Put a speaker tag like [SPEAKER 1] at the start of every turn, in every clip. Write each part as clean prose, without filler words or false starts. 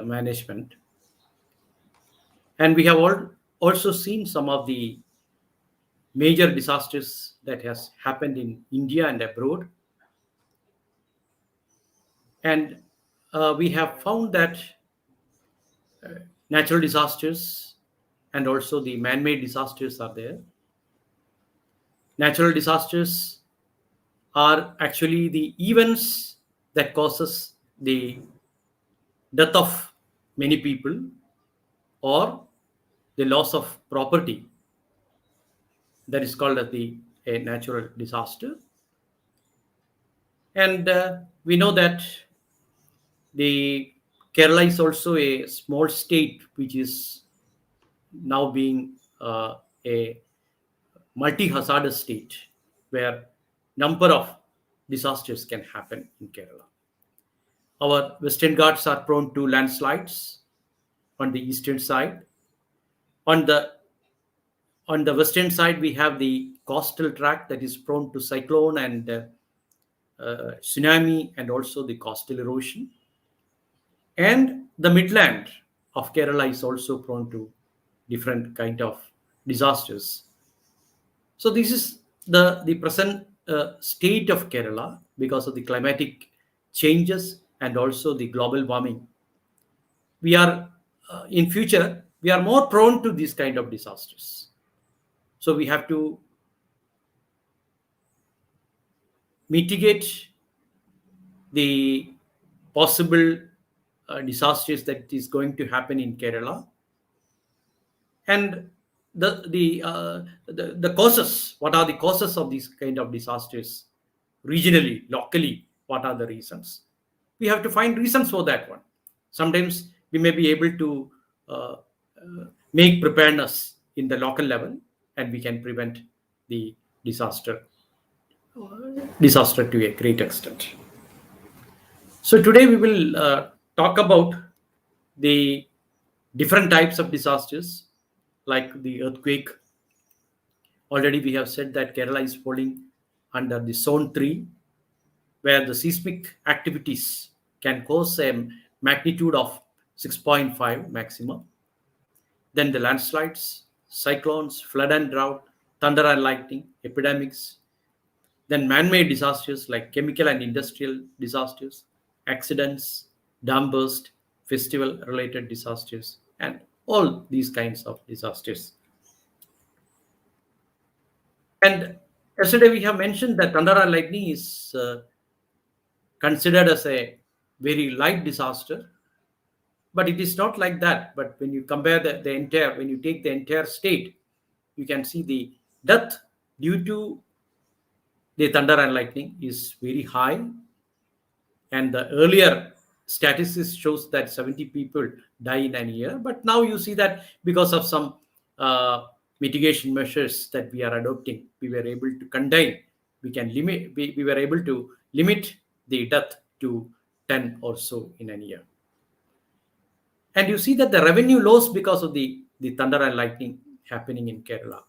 [SPEAKER 1] management. And we have also seen some of the major disasters that has happened in India and abroad. And we have found that natural disasters and also the man-made disasters are there. Natural disasters are actually the events that causes the death of many people or the loss of property. That is called as a natural disaster. And we know that the Kerala is also a small state which is now being a multi-hazardous state where number of disasters can happen in Kerala. Our Western Ghats are prone to landslides on the eastern side. On the western side, we have the coastal tract that is prone to cyclone and tsunami and also the coastal erosion. And the midland of Kerala is also prone to different kind of disasters. So this is the present state of Kerala because of the climatic changes and also the global warming. We are in future we are more prone to these kind of disasters. So we have to mitigate the possible disasters that is going to happen in Kerala, and the causes. What are the causes of these kind of disasters regionally, locally? What are the reasons? We have to find reasons for that one. Sometimes we may be able to make preparedness in the local level, and we can prevent the disaster to a great extent. So today we will talk about the different types of disasters, like the earthquake. Already we have said that Kerala is falling under the zone 3, where the seismic activities can cause a magnitude of 6.5 maximum. Then the landslides, cyclones, flood and drought, thunder and lightning, epidemics. Then man-made disasters like chemical and industrial disasters, accidents, dam burst, festival-related disasters, and all these kinds of disasters. And yesterday we have mentioned that thunder and lightning is considered as a very light disaster, but it is not like that. But when you compare the entire, when you take the entire state, you can see the death due to the thunder and lightning is very high. And the earlier statistics shows that 70 people die in a year. But now you see that because of some mitigation measures that we are adopting, we were able to contain, we were able to limit the death to 10 or so in a year. And you see that the revenue loss because of the thunder and lightning happening in Kerala.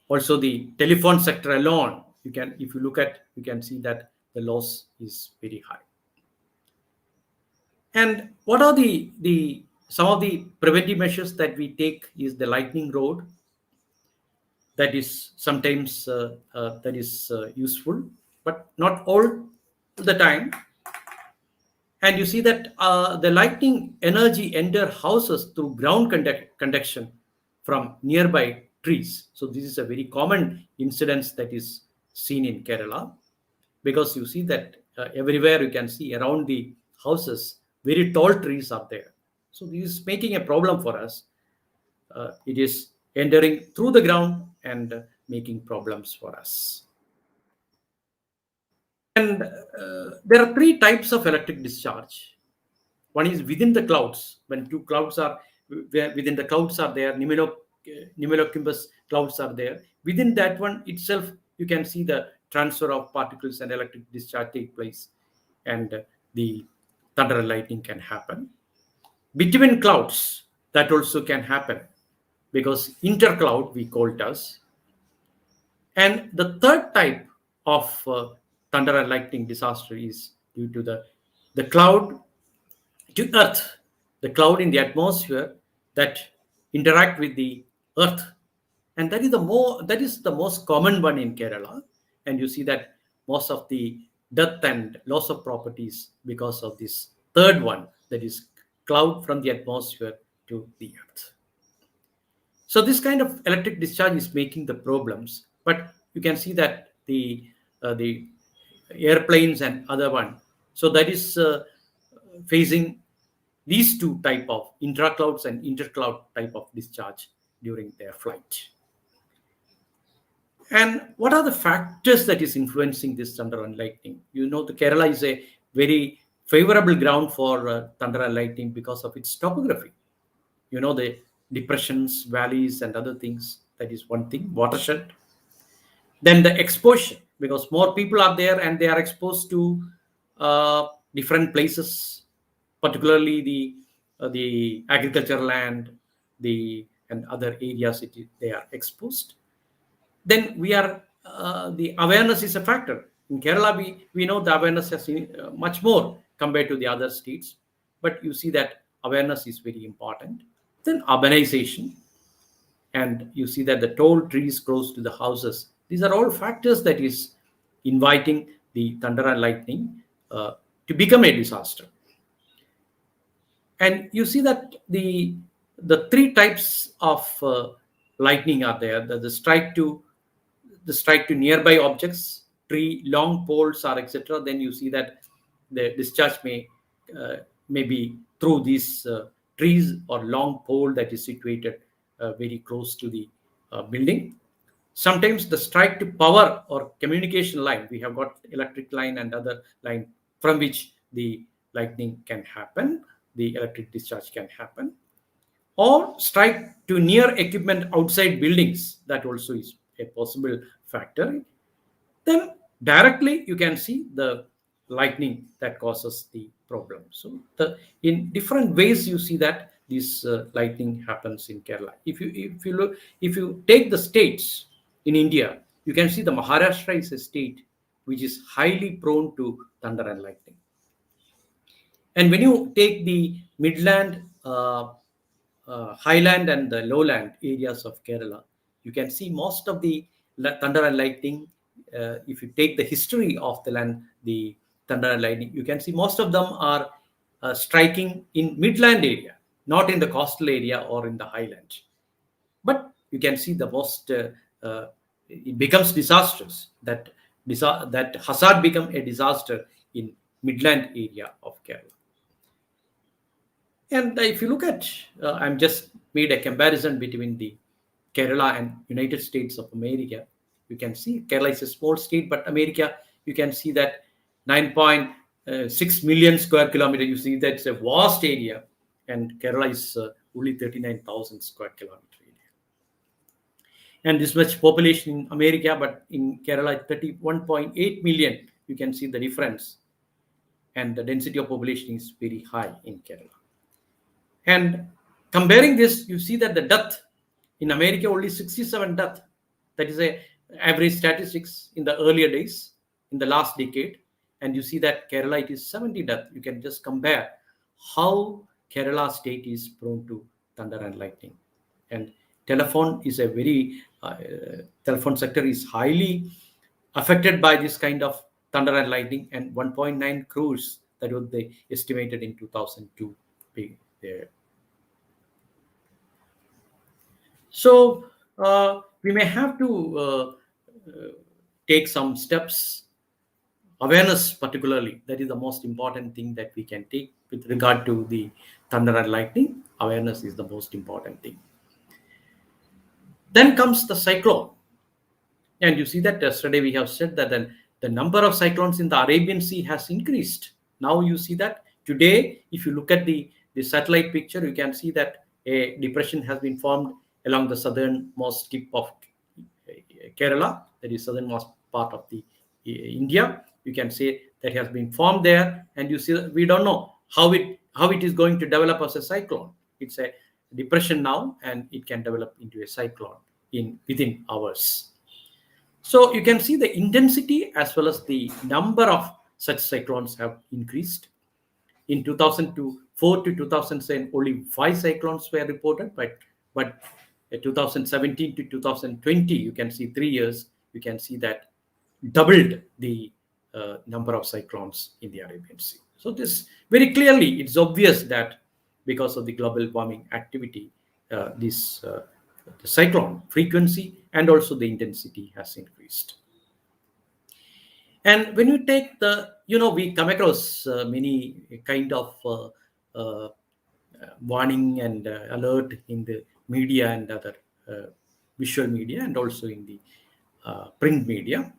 [SPEAKER 1] Also the telephone sector alone, you can see that the loss is very high. And what are some of the preventive measures that we take is the lightning rod. That is sometimes useful, but not all the time. And you see that the lightning energy enter houses through ground conduction from nearby trees. So this is a very common incident that is seen in Kerala, because you see that everywhere you can see around the houses, very tall trees are there. So this is making a problem for us. It is entering through the ground and making problems for us. And there are 3 types of electric discharge. One is within the clouds. When 2 clouds are within the clouds are there, cumulus clouds are there. Within that one itself, you can see the transfer of particles and electric discharge take place, and the thunder and lightning can happen. Between clouds, that also can happen, because intercloud we call it as. And the third type of thunder and lightning disaster is due to the cloud to Earth, the cloud in the atmosphere that interact with the Earth, and that is the most common one in Kerala. And you see that most of the death and loss of properties because of this third one, that is cloud from the atmosphere to the Earth. So this kind of electric discharge is making the problems, but you can see that the airplanes and other one, so that is facing these two type of intra-clouds and intercloud type of discharge during their flight. And what are the factors that is influencing this thunder and lightning? You know, the Kerala is a very favorable ground for thunder and lightning because of its topography. You know, the depressions, valleys, and other things. That is one thing. Watershed. Then the exposure, because more people are there and they are exposed to different places, particularly the agricultural land, the and other areas they are exposed. Then we are the awareness is a factor. In Kerala, we know the awareness has much more compared to the other states, but you see that awareness is very important. Then urbanization, and you see that the tall trees close to the houses. These are all factors that is inviting the thunder and lightning to become a disaster. And you see that the three types of lightning are there. The strike to nearby objects, tree, long poles, or etc. Then you see that the discharge may be through these trees or long pole that is situated very close to the building. Sometimes the strike to power or communication line, we have got electric line and other line from which the lightning can happen, the electric discharge can happen, or strike to near equipment outside buildings. That also is a possible factor. Then directly you can see the lightning that causes the problem. So in different ways you see that this lightning happens in Kerala. If you take the states in India, you can see the Maharashtra is a state which is highly prone to thunder and lightning. And when you take the midland, highland, and the lowland areas of Kerala, you can see most of the thunder and lightning. If you take the history of the thunder and lightning, you can see most of them are striking in midland area, not in the coastal area or in the highland. But you can see the most it becomes disastrous. That hazard become a disaster in midland area of Kerala. And if you look at, I'm just made a comparison between the Kerala and United States of America. You can see Kerala is a small state, but America, you can see that 9.6 million square kilometer. You see that's a vast area, and Kerala is only 39,000 square kilometer area. And this much population in America, but in Kerala, 31.8 million. You can see the difference, and the density of population is very high in Kerala. And comparing this, you see that the death in America only 67 death. That is a average statistics in the earlier days, in the last decade. And you see that Kerala it is 70 death. You can just compare how Kerala state is prone to thunder and lightning. And telephone is a very telephone sector is highly affected by this kind of thunder and lightning. And 1.9 crores that was they estimated in 2002. There. So we may have to take some steps. Awareness, particularly, that is the most important thing that we can take with regard to the thunder and lightning. Awareness is the most important thing. Then comes the cyclone. And you see that yesterday we have said that the number of cyclones in the Arabian Sea has increased. Now you see that today, if you look at the satellite picture, you can see that a depression has been formed along the southernmost tip of Kerala, that is southernmost part of the India. You can say that has been formed there, and you see we don't know how it is going to develop as a cyclone. It's a depression now, and it can develop into a cyclone within hours. So you can see the intensity as well as the number of such cyclones have increased. in 2004 to 2007, only 5 cyclones were reported, but 2017 to 2020, you can see 3 years, you can see that doubled the number of cyclones in the Arabian Sea. So this very clearly, it's obvious that because of the global warming activity, this the cyclone frequency and also the intensity has increased. And when you take the, we come across many kind of warning and alert in the media and other visual media and also in the print media.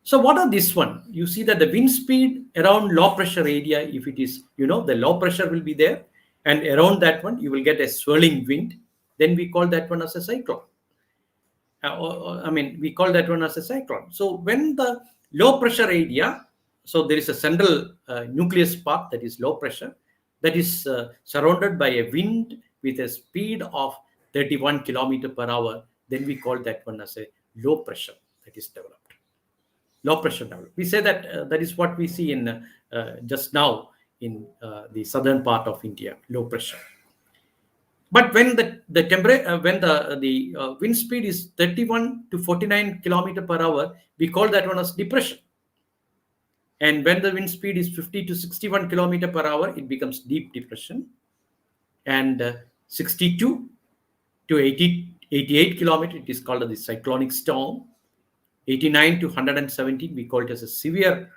[SPEAKER 1] So what are this one? You see that the wind speed around low pressure area, if it is, the low pressure will be there, and around that one you will get a swirling wind. Then we call that one as a cyclone. We call that one as a cyclone. So when the low pressure area, so there is a central nucleus part that is low pressure, that is surrounded by a wind with a speed of 31 kilometer per hour, then we call that one as a low pressure that is developed. Low pressure developed. We say that that is what we see in just now in the southern part of India, low pressure. But when the temperature, when the wind speed is 31 to 49 kilometer per hour, we call that one as depression. And when the wind speed is 50 to 61 kilometer per hour, it becomes deep depression. And 62 to 88 kilometer, it is called the cyclonic storm. 89 to 117, we call it as a severe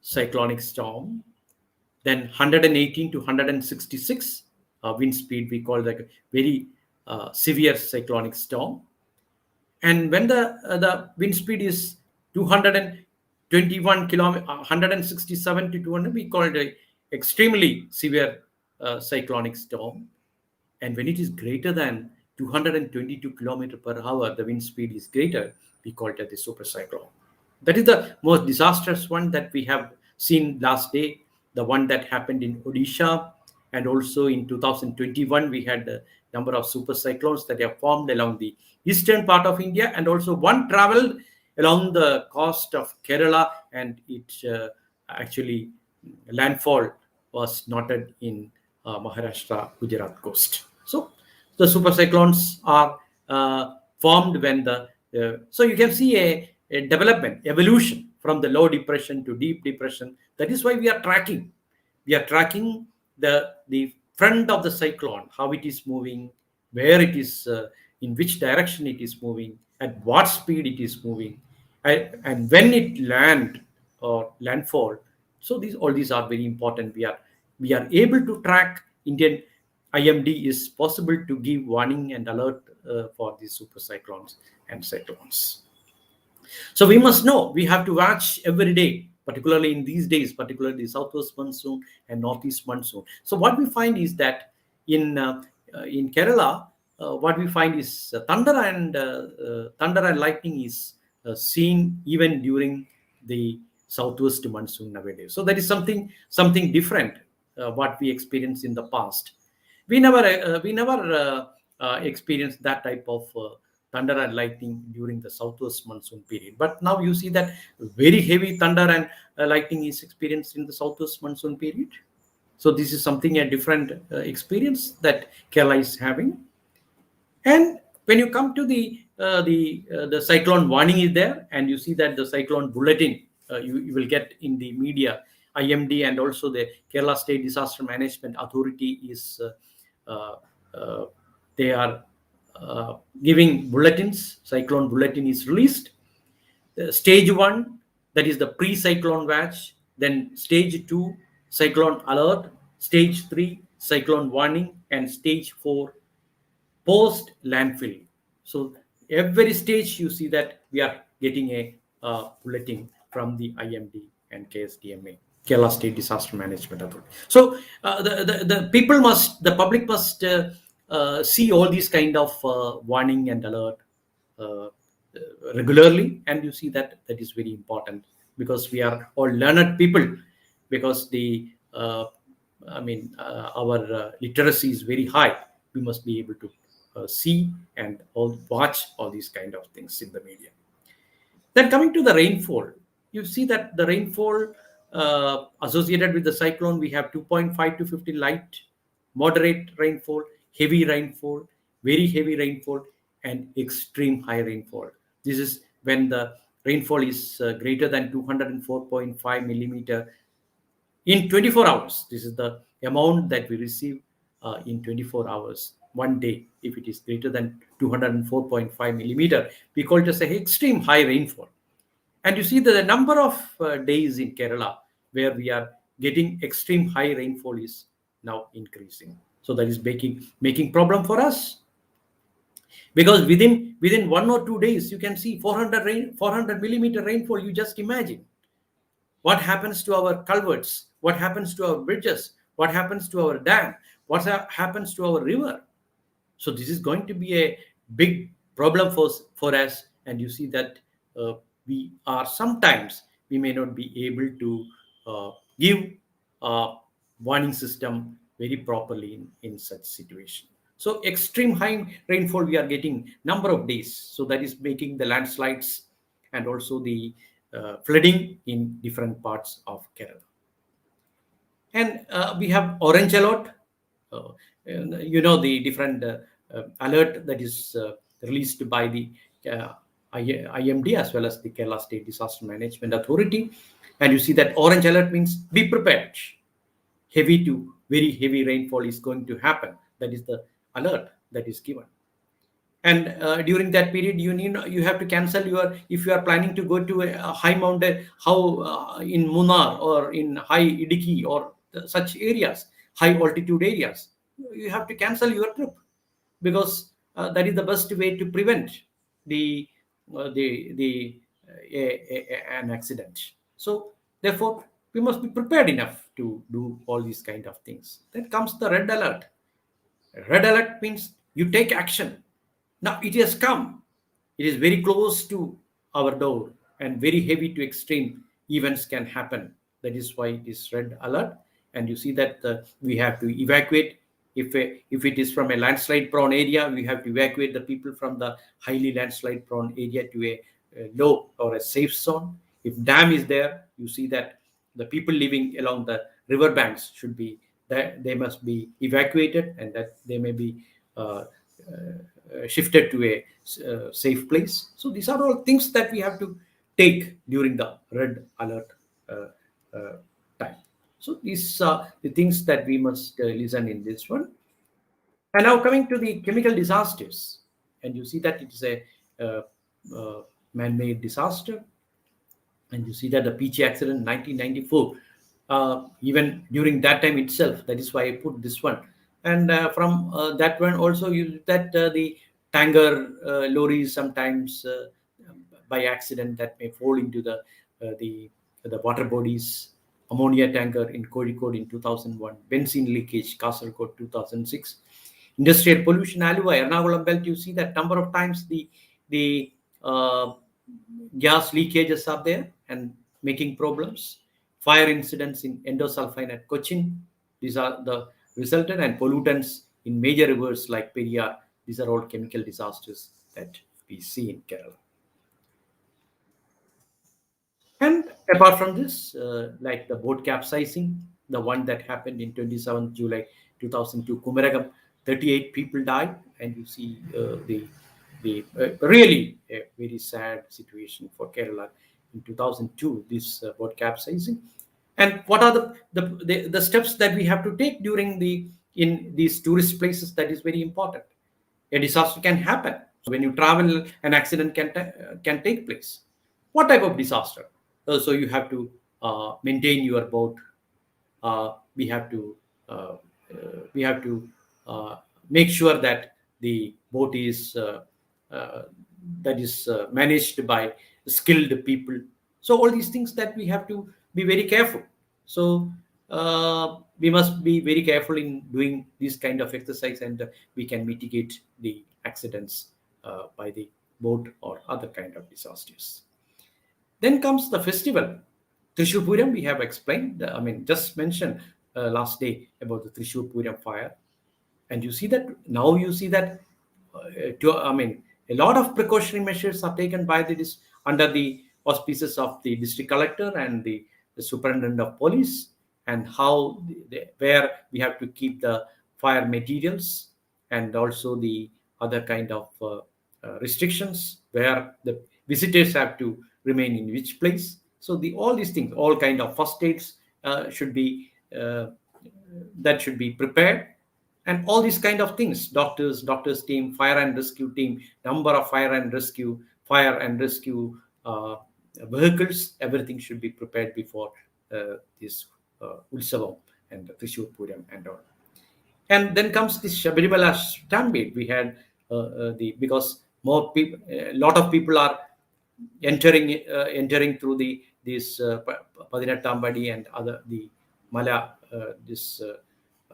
[SPEAKER 1] cyclonic storm. Then 118 to 166 wind speed, we call that a very severe cyclonic storm. And when the wind speed is 221 kilometer, 167 to 200, we call it a extremely severe cyclonic storm. And when it is greater than 222 kilometer per hour, the wind speed is greater, we call it as the super cyclone. That is the most disastrous one that we have seen last day, the one that happened in Odisha. And also in 2021, we had a number of super cyclones that have formed along the eastern part of India. And also one traveled along the coast of Kerala, and it actually landfall was noted in Maharashtra, Gujarat coast. So the super cyclones are formed when so you can see a development, evolution from the low depression to deep depression. That is why we are tracking. We are tracking the front of the cyclone, how it is moving, where it is, in which direction it is moving, at what speed it is moving, and when it land or landfall. So all these are very important. We are able to track. Indian IMD is possible to give warning and alert for these super cyclones and cyclones. So we must know, we have to watch every day, particularly in these days, particularly southwest monsoon and northeast monsoon. So what we find is that in Kerala, what we find is thunder and lightning is seen even during the southwest monsoon nowadays. So that is something different what we experienced in the past. We never experienced that type of thunder and lightning during the southwest monsoon period. But now you see that very heavy thunder and lightning is experienced in the southwest monsoon period. So this is something, a different experience that Kerala is having. And when you come to the cyclone warning is there, and you see that the cyclone bulletin you will get in the media, IMD and also the Kerala State Disaster Management Authority is they are giving bulletins. Cyclone bulletin is released. Stage 1, that is the pre-cyclone watch. Then stage 2, cyclone alert. Stage 3, cyclone warning. And stage 4, post landfill. So every stage you see that we are getting a bulletin from the IMD and KSDMA, Kerala State Disaster Management Authority. So the public must see all these kind of warning and alert regularly, and you see that is very important, because we are all learned people, because our literacy is very high. We must be able to see and watch all these kind of things in the media. Then coming to the rainfall, you see that the rainfall associated with the cyclone, we have 2.5 to 50 light, moderate rainfall, heavy rainfall, very heavy rainfall, and extreme high rainfall. This is when the rainfall is greater than 204.5 millimeter in 24 hours. This is the amount that we receive in 24 hours, one day. If it is greater than 204.5 millimeter, we call it as a extreme high rainfall. And you see the number of days in Kerala where we are getting extreme high rainfall is now increasing. So that is making problem for us, because within 1 or 2 days you can see 400 millimeter rainfall. You just imagine what happens to our culverts, what happens to our bridges, what happens to our dam, what happens to our river. So this is going to be a big problem for us. And you see that uh, we may not be able to give a warning system very properly in such situation. So extreme high rainfall we are getting number of days. So that is making the landslides and also the flooding in different parts of Kerala. And we have orange alert. The different alert that is released by the uh, IMD as well as the Kerala State Disaster Management Authority. And you see that orange alert means be prepared. Heavy to very heavy rainfall is going to happen. That is the alert that is given. And during that period, you have to cancel your, if you are planning to go to a high mountain, how in Munnar or in high Idiki or such areas, high altitude areas, you have to cancel your trip, because that is the best way to prevent an accident. So therefore we must be prepared enough to do all these kind of things. Then comes the red alert. Red alert means you take action. Now it has come. It is very close to our door, and very heavy to extreme events can happen. That is why it is red alert. And you see that we have to evacuate. If it is from a landslide prone area, we have to evacuate the people from the highly landslide prone area to a low or a safe zone. If dam is there, you see that the people living along the river banks should be, that they must be evacuated, and that they may be shifted to a safe place. So these are all things that we have to take during the red alert uh, uh, time. So these are the things that we must listen in this one. And now coming to the chemical disasters, and you see that it is a uh, man-made disaster. And you see that the Peachy accident in 1994, even during that time itself, that is why I put this one. And from that one also, the tanker lorries sometimes by accident that may fall into uh, the the water bodies. Ammonia tanker in Kozhikode in 2001, benzene leakage Kasaragod 2006, industrial pollution Aluva Ernakulam belt. You see that number of times the gas leakages are there and making problems. Fire incidents in endosulfine at Cochin, these are the resultant, and pollutants in major rivers like Periyar. These are all chemical disasters that we see in Kerala. And apart from this, like the boat capsizing, the one that happened in 27th July 2002, Kumaragam, 38 people died, and you see the really a very sad situation for Kerala in 2002. This boat capsizing, and what are the steps that we have to take during in these tourist places? That is very important. A disaster can happen. So when you travel, an accident can take place. What type of disaster? So you have to maintain your boat. We have to uh, we have to make sure that the boat is uh, managed by skilled people. So all these things that we have to be very careful. So we must be very careful in doing this kind of exercise, and we can mitigate the accidents by the boat or other kind of disasters. Then comes the festival. Trishur Puram, we have explained, just mentioned last day about the Trishur Puram fire. And you see that now a lot of precautionary measures are taken by under the auspices of the district collector and the the superintendent of police, and how where we have to keep the fire materials, and also the other kind of restrictions where the visitors have to remain in which place. So all these things, all kind of first aids should be that should be prepared, and all these kind of things, doctors team, fire and rescue team, number of fire and rescue vehicles, everything should be prepared before this Utsavam and Trishur Puram and all. And then comes this Shabarimala stampede. We had because more people, a lot of people are entering through this Padinatambadi and other the Mala, this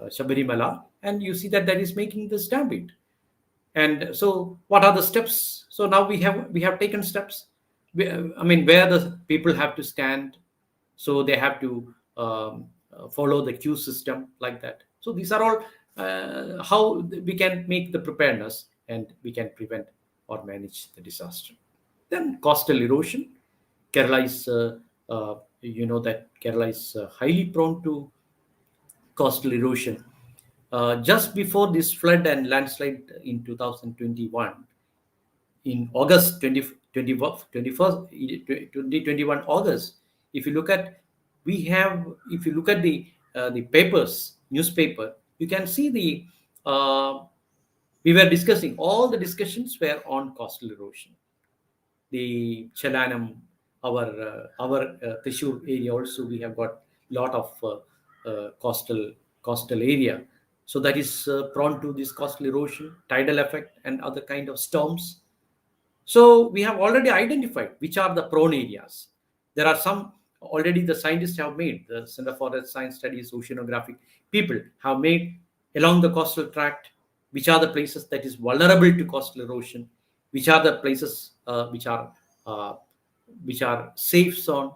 [SPEAKER 1] Shabarimala, and you see that is making the stampede. And so, what are the steps? So now we have taken steps. I mean, where the people have to stand, so they have to follow the queue system like that. So these are all how we can make the preparedness, and we can prevent or manage the disaster. Then coastal erosion. Kerala is that Kerala is highly prone to coastal erosion. Just before this flood and landslide in 2021, in August 2021 August, if you look at the papers, newspaper, you can see we were discussing, all the discussions were on coastal erosion. The Chelanam, our Thrissur area also, we have got lot of coastal area. So that is prone to this coastal erosion, tidal effect, and other kind of storms. So we have already identified which are the prone areas. There are some already the scientists have made, the Center for Earth Science Studies, oceanographic people have made along the coastal tract, which are the places that is vulnerable to coastal erosion, which are the places which are safe zone,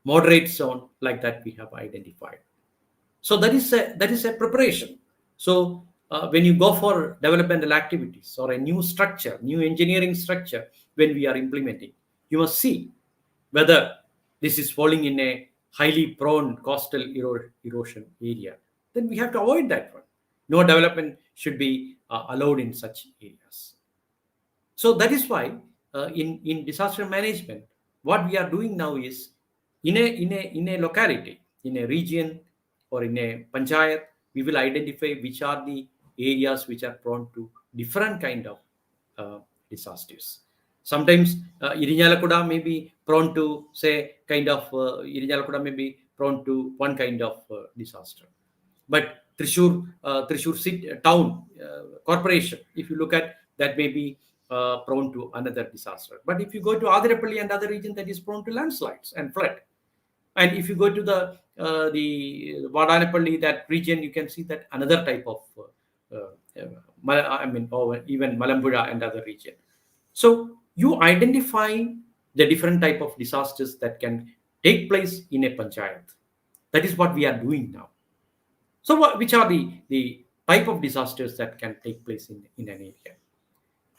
[SPEAKER 1] moderate zone, like that we have identified. So that is a preparation. So when you go for developmental activities or a new structure, new engineering structure, when we are implementing, you must see whether this is falling in a highly prone coastal erosion area. Then we have to avoid that one. No development should be allowed in such areas. So that is why in disaster management, what we are doing now is in a locality, in a region, or in a panchayat, we will identify which are the areas which are prone to different kind of disasters. Sometimes Irinjalakuda may be prone to Irinjalakuda may be prone to one kind of disaster. But Thrissur city, town corporation, if you look at that, may be prone to another disaster. But if you go to Adirapalli and other region, that is prone to landslides and flood. And if you go to the Vadanapalli, that region, you can see that another type of or even Malambura and other region. So you identify the different type of disasters that can take place in a panchayat. That is what we are doing now. So which are the type of disasters that can take place in an area?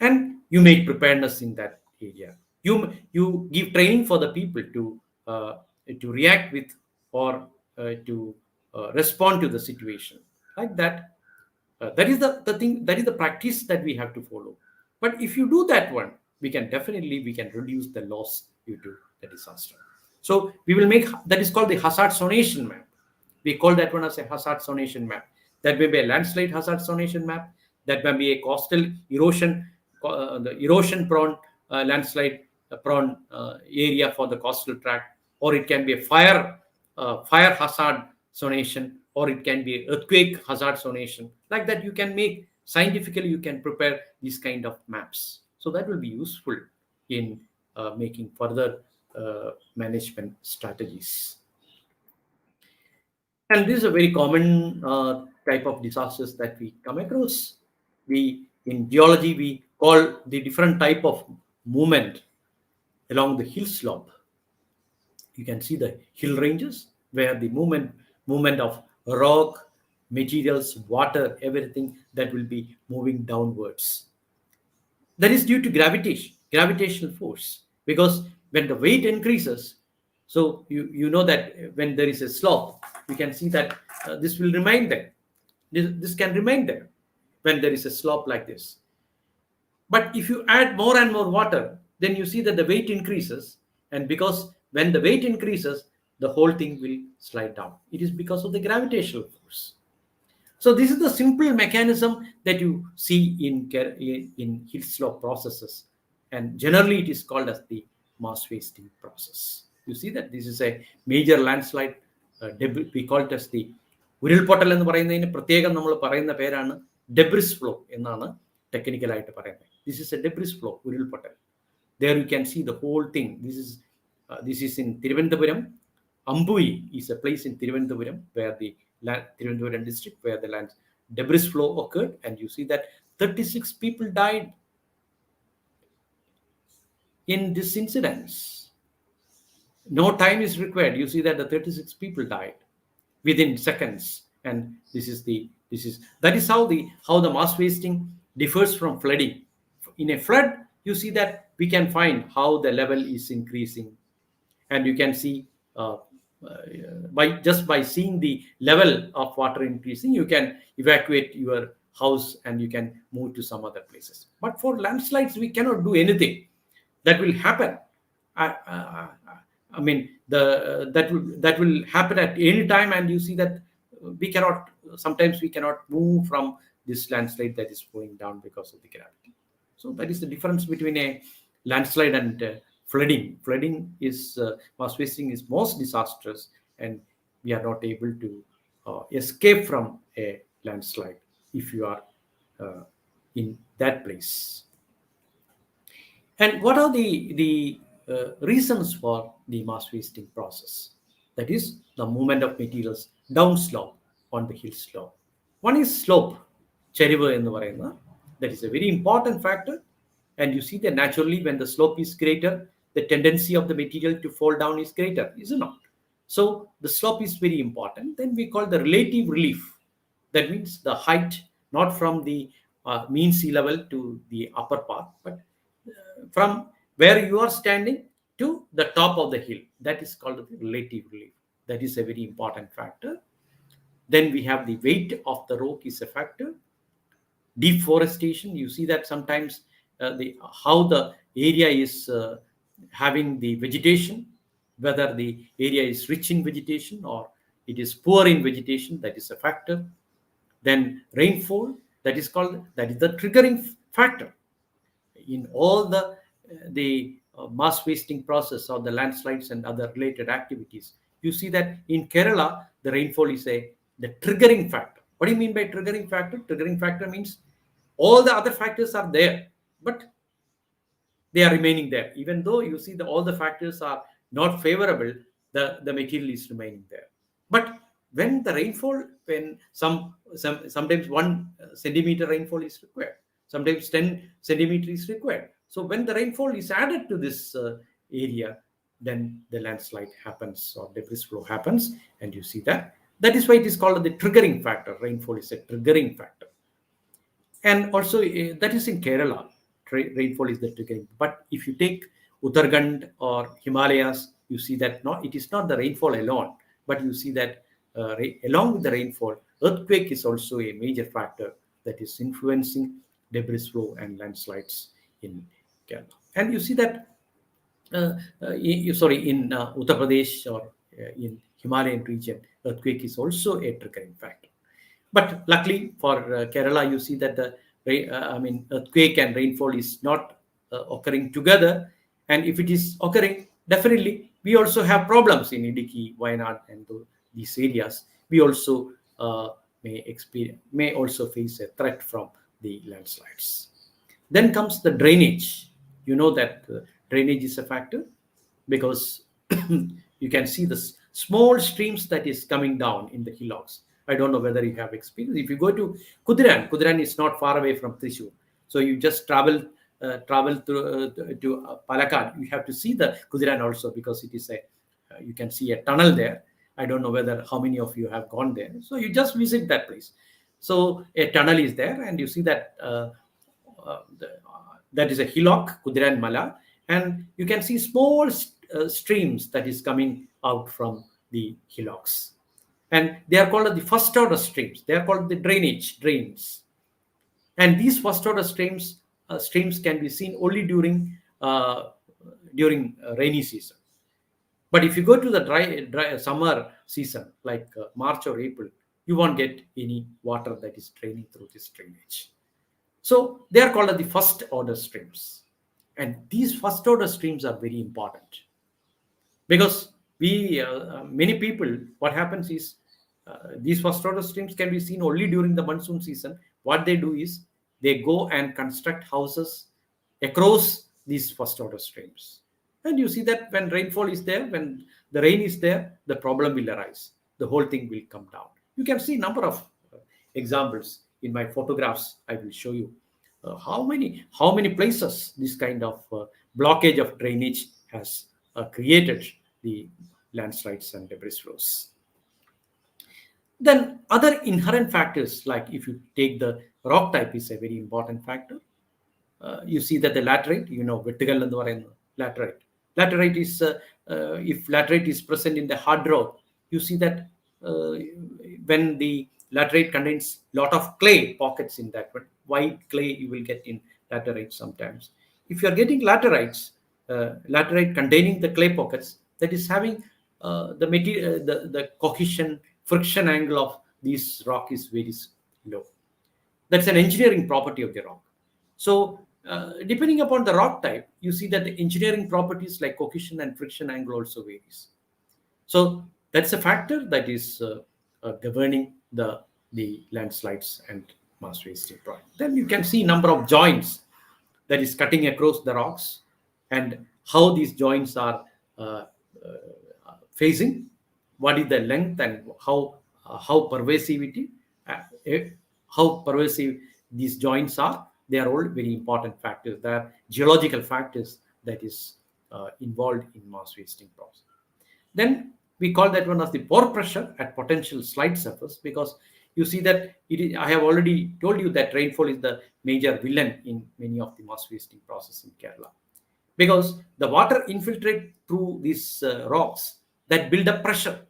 [SPEAKER 1] And you make preparedness in that area. You give training for the people to react with, or to respond to the situation like that. That is the thing. That is the practice that we have to follow. But if you do that one, we can reduce the loss due to the disaster. So we will make, that is called the hazard zonation map. We call that one as a hazard zonation map. That may be a landslide hazard zonation map. That may be a coastal erosion, the erosion prone landslide prone area for the coastal tract, or it can be a fire hazard zonation, or it can be earthquake hazard zonation. Like that, you can make scientifically, you can prepare these kind of maps. So that will be useful in making further management strategies. And this is a very common type of disasters that we come across. In geology, we call the different type of movement along the hill slope. You can see the hill ranges where the movement of rock, materials, water, everything that will be moving downwards. That is due to gravitational force, because when the weight increases, So you know that when there is a slope, you can see that this will remain there. This can remain there when there is a slope like this. But if you add more and more water, then you see that the weight increases. And because when the weight increases, the whole thing will slide down. It is because of the gravitational force. So this is the simple mechanism that you see in hill slope processes. And generally it is called as the mass wasting process. You see that this is a major landslide. We call it as the ഉരുൾപൊട്ടൽ എന്ന് പറയുന്നതിന് പ്രത്യേകം നമ്മൾ പറയുന്ന പേരാണ് debris flow എന്നാണ് ടെക്നിക്കലായിട്ട് പറയുന്നത്. This is A debris flow, ഉരുൾപൊട്ടൽ. There you can see the whole thing. This is in Thiruvananthapuram. Ambui is a place in Thiruvananthapuram where the Thiruvananthapuram district where the land debris flow occurred, and you see that 36 people died in this incident. No time is required. You see that the 36 people died within seconds, and that is how the mass wasting differs from flooding. In a flood, you see that we can find how the level is increasing, and you can see by seeing the level of water increasing, you can evacuate your house and you can move to some other places. But for landslides, we cannot do anything. That will happen. I mean, that will happen at any time, and you see that sometimes we cannot move from this landslide that is going down because of the gravity. So that is the difference between a landslide and flooding. Flooding is mass wasting is most disastrous, and we are not able to escape from a landslide if you are in that place. And what are the reasons for the mass wasting process? That is the movement of materials downslope on the hill slope. One is slope, cherivu ennu parayunna. That is a very important factor. And you see that naturally when the slope is greater, the tendency of the material to fall down is greater, is it not? So the slope is very important. Then we call the relative relief. That means the height, not from the mean sea level to the upper part, but from where you are standing to the top of the hill. That is called the relative relief. That is a very important factor. Then we have the weight of the rock is a factor. Deforestation, you see that sometimes how the area is having the vegetation, whether the area is rich in vegetation or it is poor in vegetation, that is a factor. Then rainfall, that is the triggering factor in all the mass wasting process or the landslides and other related activities. You see that in Kerala, the rainfall is the triggering factor. What do you mean by triggering factor? Triggering factor means all the other factors are there, but they are remaining there. Even though you see that all the factors are not favorable, the material is remaining there. But when the rainfall, when sometimes 1 centimeter rainfall is required, sometimes 10 centimeter is required. So when the rainfall is added to this area, then the landslide happens or debris flow happens, and you see that. That is why it is called the triggering factor. Rainfall is a triggering factor. And also that is in Kerala, rainfall is the triggering. But if you take Uttarakhand or Himalayas, you see that it is not the rainfall alone, but you see that along with the rainfall, earthquake is also a major factor that is influencing debris flow and landslides in Kerala. And you see that in Uttar Pradesh or in Himalayan region, earthquake is also a triggering factor. But luckily for Kerala, you see that the earthquake and rainfall is not occurring together. And if it is occurring, definitely we also have problems in Idukki, Wayanad, and these areas. We also may also face a threat from the landslides. Then comes the drainage. You know that drainage is a factor because you can see the small streams that is coming down in the hillocks. I don't know whether you have experience. If you go to Kudiran is not far away from Thrissur. So you just travel to Palakkad. You have to see the Kudiran also because it is you can see a tunnel there. I don't know how many of you have gone there. So you just visit that place. So a tunnel is there, and you see that that is a hillock, Kudiran Mala, and you can see small streams that is coming out from the hillocks. And they are called the first order streams. They are called the drains. And these first order streams can be seen only during rainy season. But if you go to the dry summer season, like March or April, you won't get any water that is draining through this drainage. So they are called as the first order streams. And these first order streams are very important, because many people, what happens is, these first order streams can be seen only during the monsoon season. What they do is they go and construct houses across these first order streams. And you see that when rainfall is there, when the rain is there, the problem will arise. The whole thing will come down. You can see number of examples in my photographs. I will show you how many places this kind of blockage of drainage has created the landslides and debris flows. Then other inherent factors, like if you take the rock type, is a very important factor. You see that the laterite, vertical and laterite. Laterite is, if laterite is present in the hard rock, you see that when the laterite contains lot of clay pockets in that, but white clay you will get in laterite sometimes. If you are getting laterite containing the clay pockets, that is having the material, the cohesion, friction angle of this rock is very low. That's an engineering property of the rock. So depending upon the rock type, you see that the engineering properties like cohesion and friction angle also varies. So that's a factor that is governing the landslides and mass wasting problem. Then you can see number of joints that is cutting across the rocks, and how these joints are facing, what is the length, and how pervasive these joints are. They are all very important factors. They are geological factors that is involved in mass wasting process. Then we call that one as the pore pressure at potential slide surface, because you see that I have already told you that rainfall is the major villain in many of the mass wasting process in Kerala, because the water infiltrate through these rocks that build up pressure.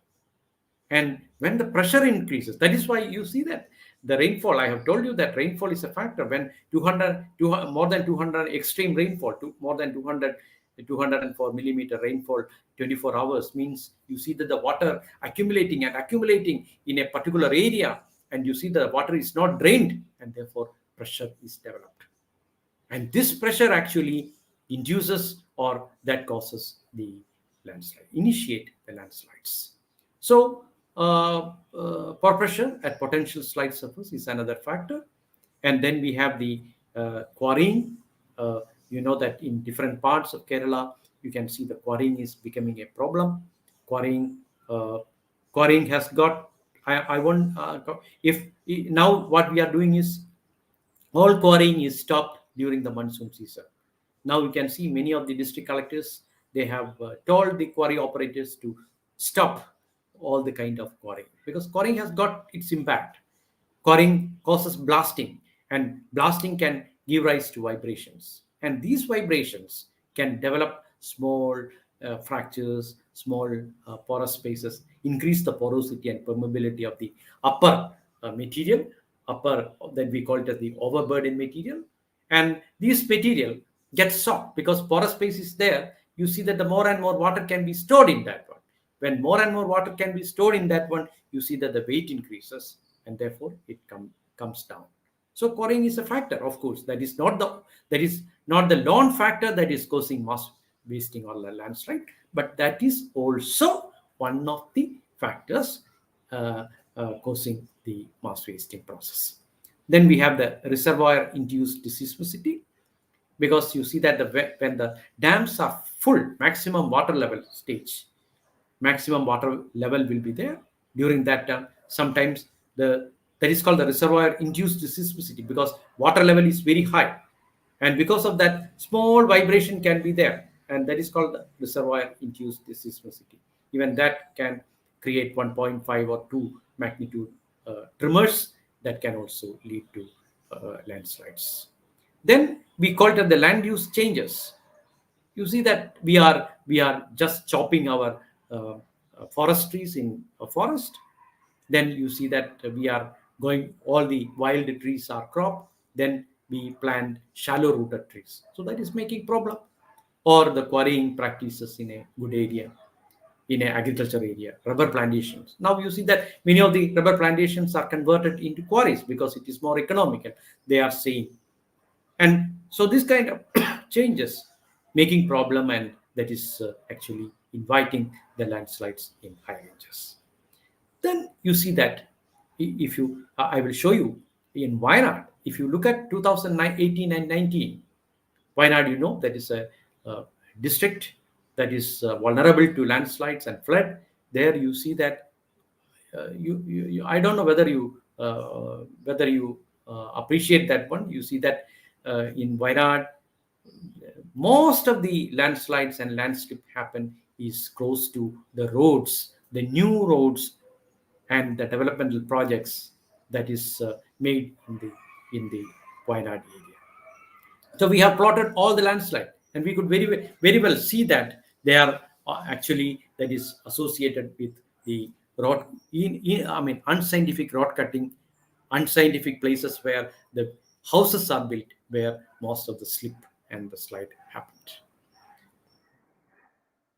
[SPEAKER 1] And when the pressure increases, that is why you see that the rainfall, I have told you that rainfall is a factor. When more than 200 extreme rainfall, more than 204 millimeter rainfall 24 hours means you see that the water accumulating in a particular area, and you see the water is not drained, and therefore pressure is developed. And this pressure actually induces, or that causes the landslide, initiate the landslides. So pore pressure at potential slide surface is another factor. And then we have the quarrying. You know that in different parts of Kerala, you can see the quarrying is becoming a problem. Quarrying has got, I won't, if now what we are doing is all quarrying is stopped during the monsoon season. Now you can see many of the district collectors, they have told the quarry operators to stop all the kind of quarrying, because quarrying has got its impact. Quarrying causes blasting, and blasting can give rise to vibrations. And these vibrations can develop small fractures, small porous spaces, increase the porosity and permeability of the upper material, that we call it as the overburden material. And this material gets soaked because porous space is there. You see that the more and more water can be stored in that one. When more and more water can be stored in that one, you see that the weight increases, and therefore it comes down. So quarrying is a factor, of course. That is not the lone factor that is causing mass wasting or landslide, but that is also one of the factors causing the mass wasting process. Then we have the reservoir-induced seismicity, because you see that when the dams are full, maximum water level stage, maximum water level will be there. During that time, sometimes that is called the reservoir-induced seismicity, because water level is very high, and because of that, small vibration can be there, and that is called the reservoir-induced seismicity. Even that can create 1.5 or 2 magnitude tremors that can also lead to landslides. Then we call it the land use changes. You see that we are we are just chopping our forest trees in a forest. Then you see that we are going, all the wild trees are cropped, then we plant shallow rooted trees, so that is making problem. Or the quarrying practices in a good area, in an agriculture area, rubber plantations. Now you see that many of the rubber plantations are converted into quarries because it is more economical, they are saying. And so this kind of changes making problem, and that is actually inviting the landslides in high ranges. Then you see that if you, I will show you in Wayanad. If you look at 2018 and 19, Wayanad, that is a district that is vulnerable to landslides and flood. There you see that I don't know whether you appreciate that one. You see that in Wayanad, most of the landslides and landslip happen is close to the roads, the new roads, and the developmental projects that is made in the Wayanad area. So we have plotted all the landslide, and we could very well see that they are actually, that is associated with the road, I mean unscientific road cutting, unscientific places where the houses are built, where most of the slip and the slide happened.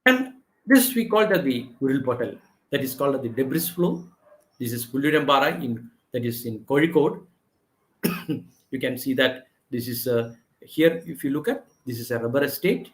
[SPEAKER 1] And this we call it the Uril, that is called the debris flow. This is Pullurembara that is in Kozhikode. You can see that this is here. If you look at, this is a rubber estate.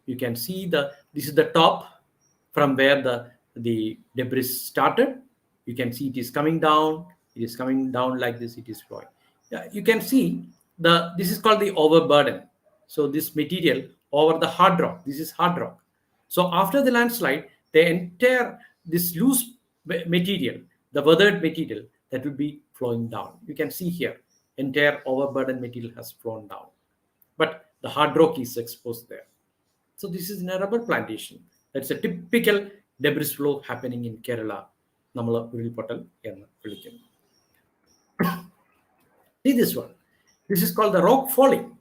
[SPEAKER 1] You can see this is the top from where the debris started. You can see it is coming down. It is coming down like this. It is flowing. Yeah, you can see this is called the overburden. So this material over the hard rock. This is hard rock. So after the landslide, the entire this loose material, the weathered material, that will be flowing down. You can see here, entire overburden material has flown down, but the hard rock is exposed there. So this is in a rubber plantation. That's a typical debris flow happening in Kerala. Namala Uril ennu vilikkunnu. See this one. This is called the rock falling.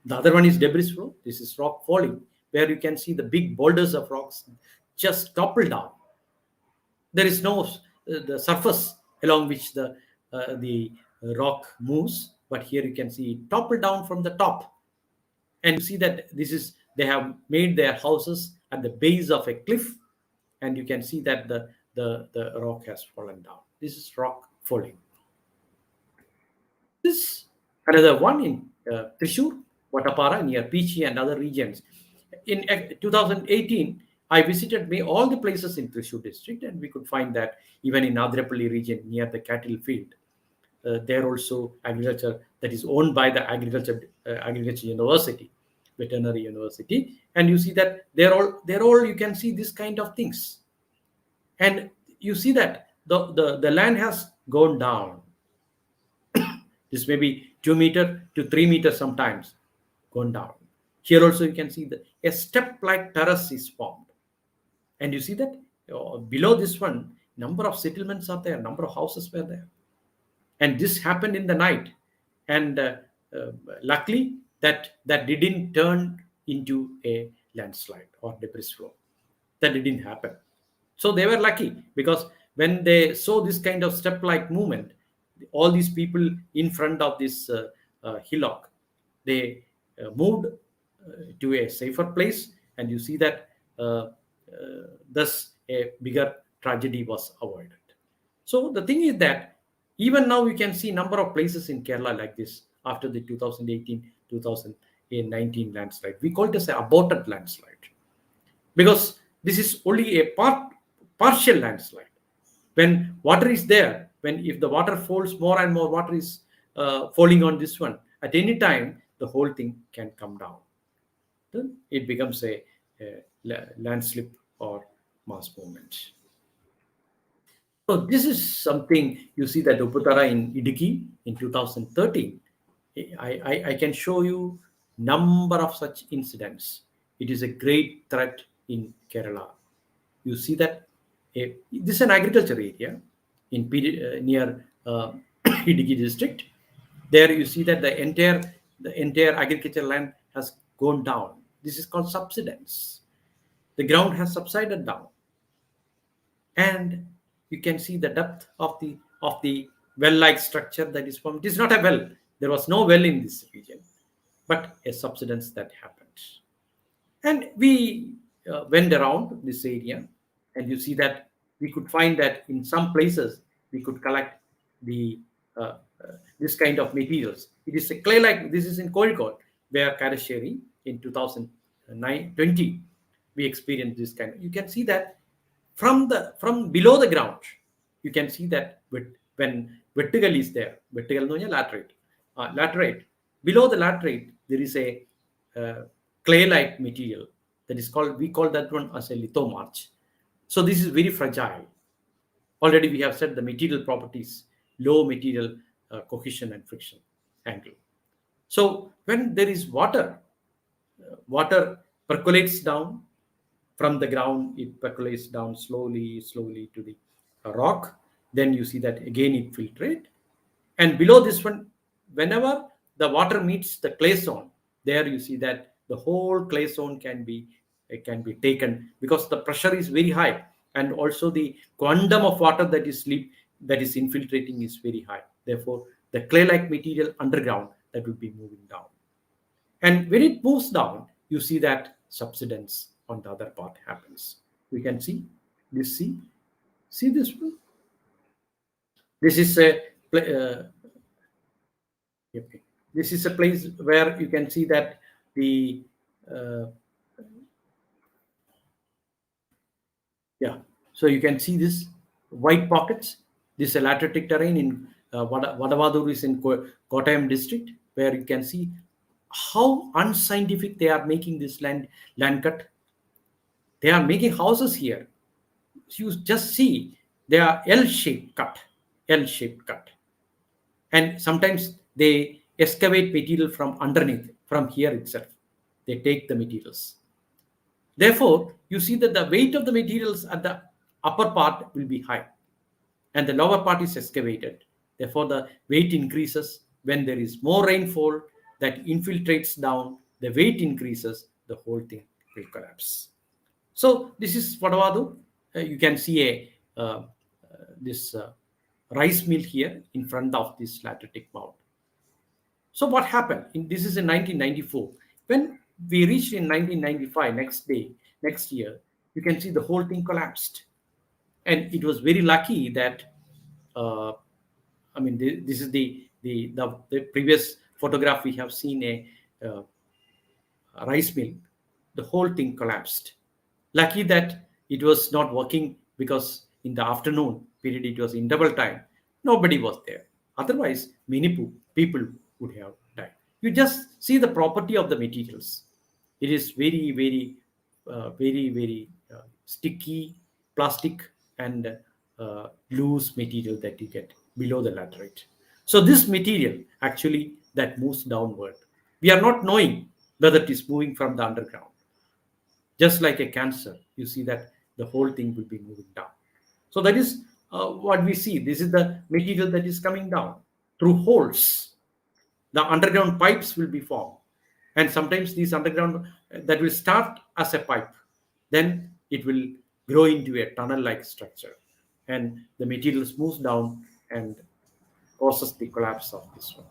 [SPEAKER 1] The other one is debris flow. This is rock falling, where you can see the big boulders of rocks just topple down. There is no the surface along which the rock moves, but here you can see it topple down from the top, and you see that they have made their houses at the base of a cliff, and you can see that the rock has fallen down. This is rock falling. This another one in Thrissur, Vattapara, near Pichi and other regions. In 2018, I visited all the places in Thrissur district, and we could find that even in Adrapalli region near the cattle field, there also agriculture that is owned by the agriculture university, veterinary university, and you see that they're all you can see this kind of things, and you see that the land has gone down. This may be 2 meter to 3 meters sometimes gone down. Here also you can see that a step-like terrace is formed. And you see that below this one, number of settlements are there, number of houses were there. And this happened in the night. And luckily, that didn't turn into a landslide or debris flow. That didn't happen. So they were lucky, because when they saw this kind of step-like movement, all these people in front of this hillock, they moved to a safer place, and you see that thus a bigger tragedy was avoided. So the thing is that even now you can see number of places in Kerala like this after the 2018-2019 landslide. We call it as an aborted landslide, because this is only a partial landslide. When water is there, if the water falls, more and more water is falling on this one, at any time the whole thing can come down. Then it becomes a landslip or mass movement. So this is something you see that Uputara in Idukki in 2013. I can show you number of such incidents. It is a great threat in Kerala. You see that this is an agriculture area in near Idukki district. There you see that the entire agricultural land has gone down. This is called subsidence. The ground has subsided down, and you can see the depth of the well-like structure that is formed. It is not a well. There was no well in this region, but a subsidence that happened. And we went around this area, and you see that we could find that in some places we could collect the this kind of materials. It is a clay-like. This is in Kozhikode, where Karasheri in 2020 we experienced this kind. You can see that from below the ground, you can see that when vertical is there, vertical no laterite, laterite. Below the laterite, there is a clay-like material that is called, we call that one as a lithomarch. So this is very fragile. Already we have said the material properties, low material cohesion and friction angle. So when there is water, water percolates down from the ground, it percolates down slowly to the rock. Then you see that again it filtrate. And below this one, whenever the water meets the clay zone, there you see that the whole clay zone can be taken, because the pressure is very high, and also the quantum of water that is infiltrating is very high. Therefore, the clay-like material underground that will be moving down. And when it moves down, you see that subsidence on the other part happens. We can see this. See this one. This is a this is a place where you can see that the so you can see this white pockets. This is a lateritic terrain in Vadavadur is in Kottayam district, where you can see how unscientific they are making this land cut. They are making houses here. You just see they are L-shaped cut. And sometimes they excavate material from underneath, from here itself. They take the materials. Therefore, you see that the weight of the materials at the upper part will be high, and the lower part is excavated. Therefore, the weight increases. When there is more rainfall that infiltrates down, the weight increases, the whole thing will collapse. So this is Vadavadu. You can see this rice mill here in front of this lateritic mound. So what happened? This is in 1994. When we reached in 1995, next year, you can see the whole thing collapsed. And it was very lucky that, this is the previous photograph we have seen, a rice mill. The whole thing collapsed. Lucky that it was not working, because in the afternoon period it was in double time. Nobody was there. Otherwise, many people would have died. You just see the property of the materials. It is very, very, very sticky, plastic, and loose material that you get below the laterite. So this material actually that moves downward, we are not knowing whether it is moving from the underground. Just like a cancer, you see that the whole thing will be moving down. So that is what we see. This is the material that is coming down through holes. The underground pipes will be formed, and sometimes these underground that will start as a pipe, then it will grow into a tunnel-like structure, and the materials moves down and causes the collapse of this one.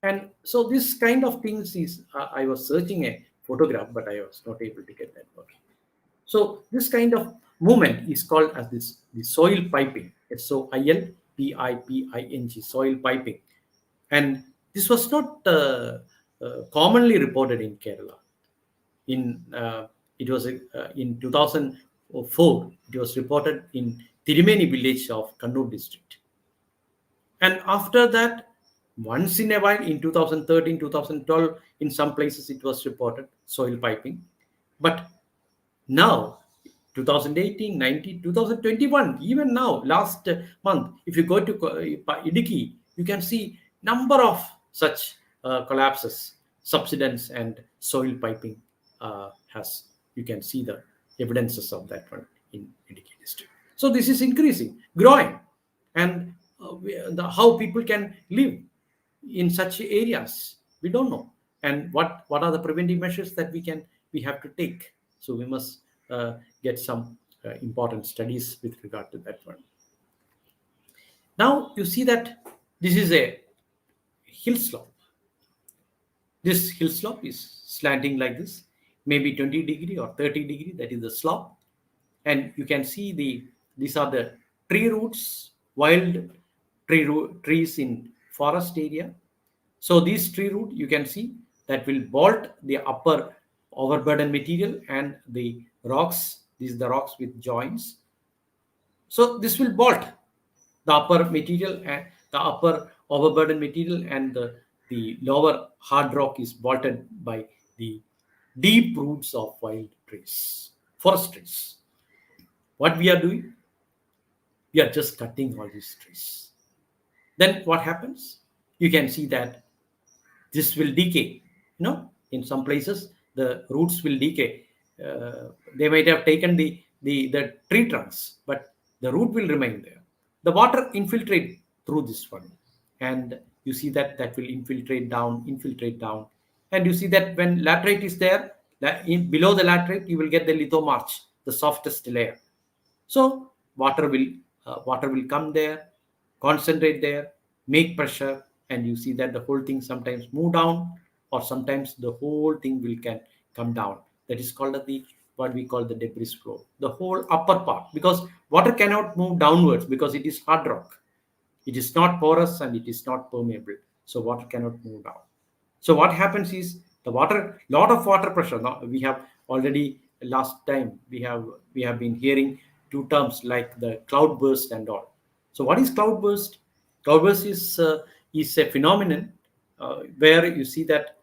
[SPEAKER 1] And so this kind of things is, I was searching a photograph, but I was not able to get that working. So this kind of movement is called as the soil piping. SOILPIPING, soil piping. And this was not commonly reported in Kerala. It was in 2004. It was reported in Tirumeni village of Kannur district. And after that, once in a while, in 2013, 2012, in some places it was reported, soil piping. But now, 2018, 19, 2021, even now, last month, if you go to Idiki, you can see number of such collapses, subsidence and soil piping you can see the evidences of that one in Idiki district. So this is increasing, growing, and how people can live in such areas, we don't know. and what are the preventive measures that we have to take. So we must get some important studies with regard to that one. Now you see that this is a hill slope. This hill slope is slanting like this, maybe 20 degree or 30 degree. That is the slope, and you can see these are the tree roots, wild trees in forest area. So these tree root, you can see that will bolt the upper overburden material and the rocks. These are the rocks with joints. So this will bolt the upper material and the upper overburden material, and the lower hard rock is bolted by the deep roots of wild trees, forest trees. What we are doing? We are just cutting all these trees. Then what happens? You can see that this will decay. In some places the roots will decay. They might have taken the tree trunks, but the root will remain there. The water infiltrate through this one, and you see that will infiltrate down, and you see that when laterite is there, below the laterite you will get the lithomarch, the softest layer. So water will come there, concentrate there, make pressure, and you see that the whole thing sometimes move down, or sometimes the whole thing will can come down. That is called the what we call the debris flow. The whole upper part, because water cannot move downwards because it is hard rock. It is not porous and it is not permeable, so water cannot move down. So what happens is the water, lot of water pressure. Now we have already last time we have been hearing two terms like the cloud burst and all. So what is cloud burst? Cloud burst is a phenomenon where you see that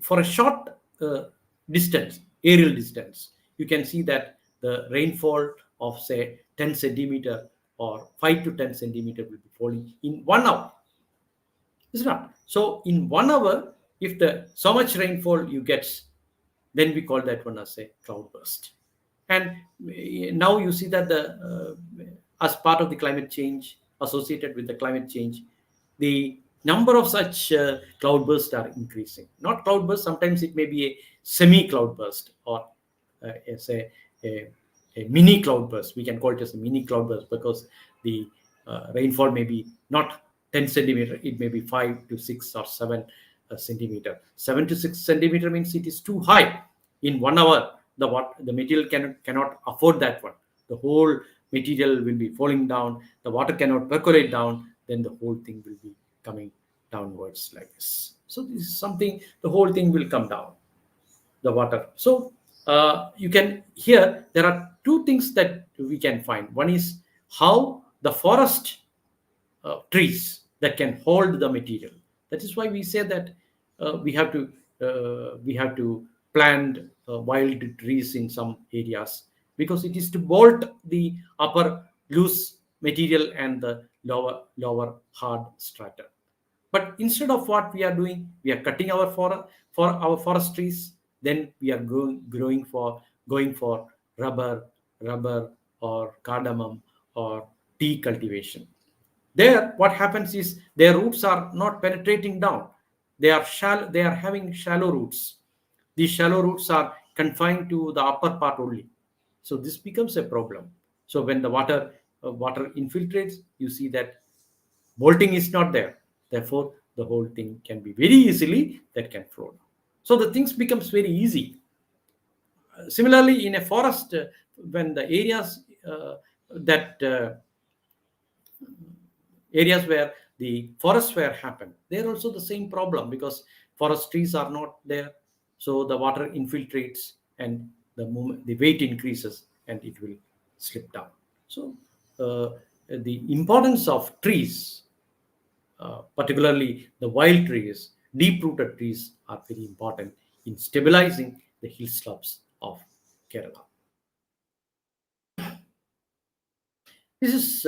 [SPEAKER 1] for a short distance, aerial distance, you can see that the rainfall of say 10 centimeter or 5 to 10 centimeter will be falling in 1 hour. It's not. So in 1 hour, if the so much rainfall you get, then we call that one as a cloud burst. And now you see that as part of the climate change, associated with the climate change, the number of such cloud bursts are increasing. Not cloud burst, sometimes it may be a semi cloud burst, or as a mini cloud burst. We can call it as a mini cloud burst because the rainfall may be not 10 centimeter, it may be 5 to 6 or 7 centimeter. 7 to 6 centimeter means it is too high. In 1 hour, the material cannot afford that one. The whole material will be falling down. The water cannot percolate down. Then the whole thing will be coming downwards like this. So this is something. The whole thing will come down. The water. So you can here there are two things that we can find. One is how the forest trees that can hold the material. That is why we say that we have to plant wild trees in some areas, because it is to bolt the upper loose material and the lower hard strata. But instead of what we are doing, we are cutting our for our forest trees. Then we are going for rubber or cardamom or tea cultivation. There what happens is their roots are not penetrating down. They are shallow, they are having shallow roots. These shallow roots are confined to the upper part only. So this becomes a problem. So when the water infiltrates, you see that bolting is not there. Therefore the whole thing can be very easily that can flow down. So the things becomes very easy. Similarly in a forest, when the that areas where the forest fire happen, they're also the same problem, because forest trees are not there. So the water infiltrates and the weight increases and it will slip down. So the importance of trees, particularly the wild trees, deep rooted trees, are very important in stabilizing the hill slopes of Kerala. This is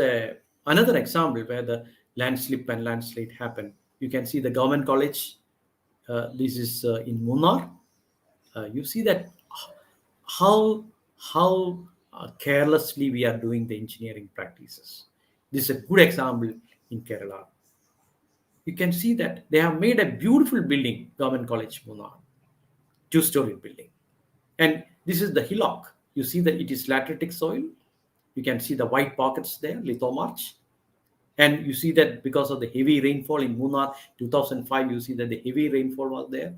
[SPEAKER 1] another example where the landslip and landslide happen. You can see the government college. This is in Munnar. You see that how carelessly we are doing the engineering practices. This is a good example in Kerala. you can see that they have made a beautiful building, Government College, Munnar, two-story building. And this is the hillock. You see that it is lateritic soil. You can see the white pockets there, lithomarch. And you see that because of the heavy rainfall in Munnar 2005, you see that the heavy rainfall was there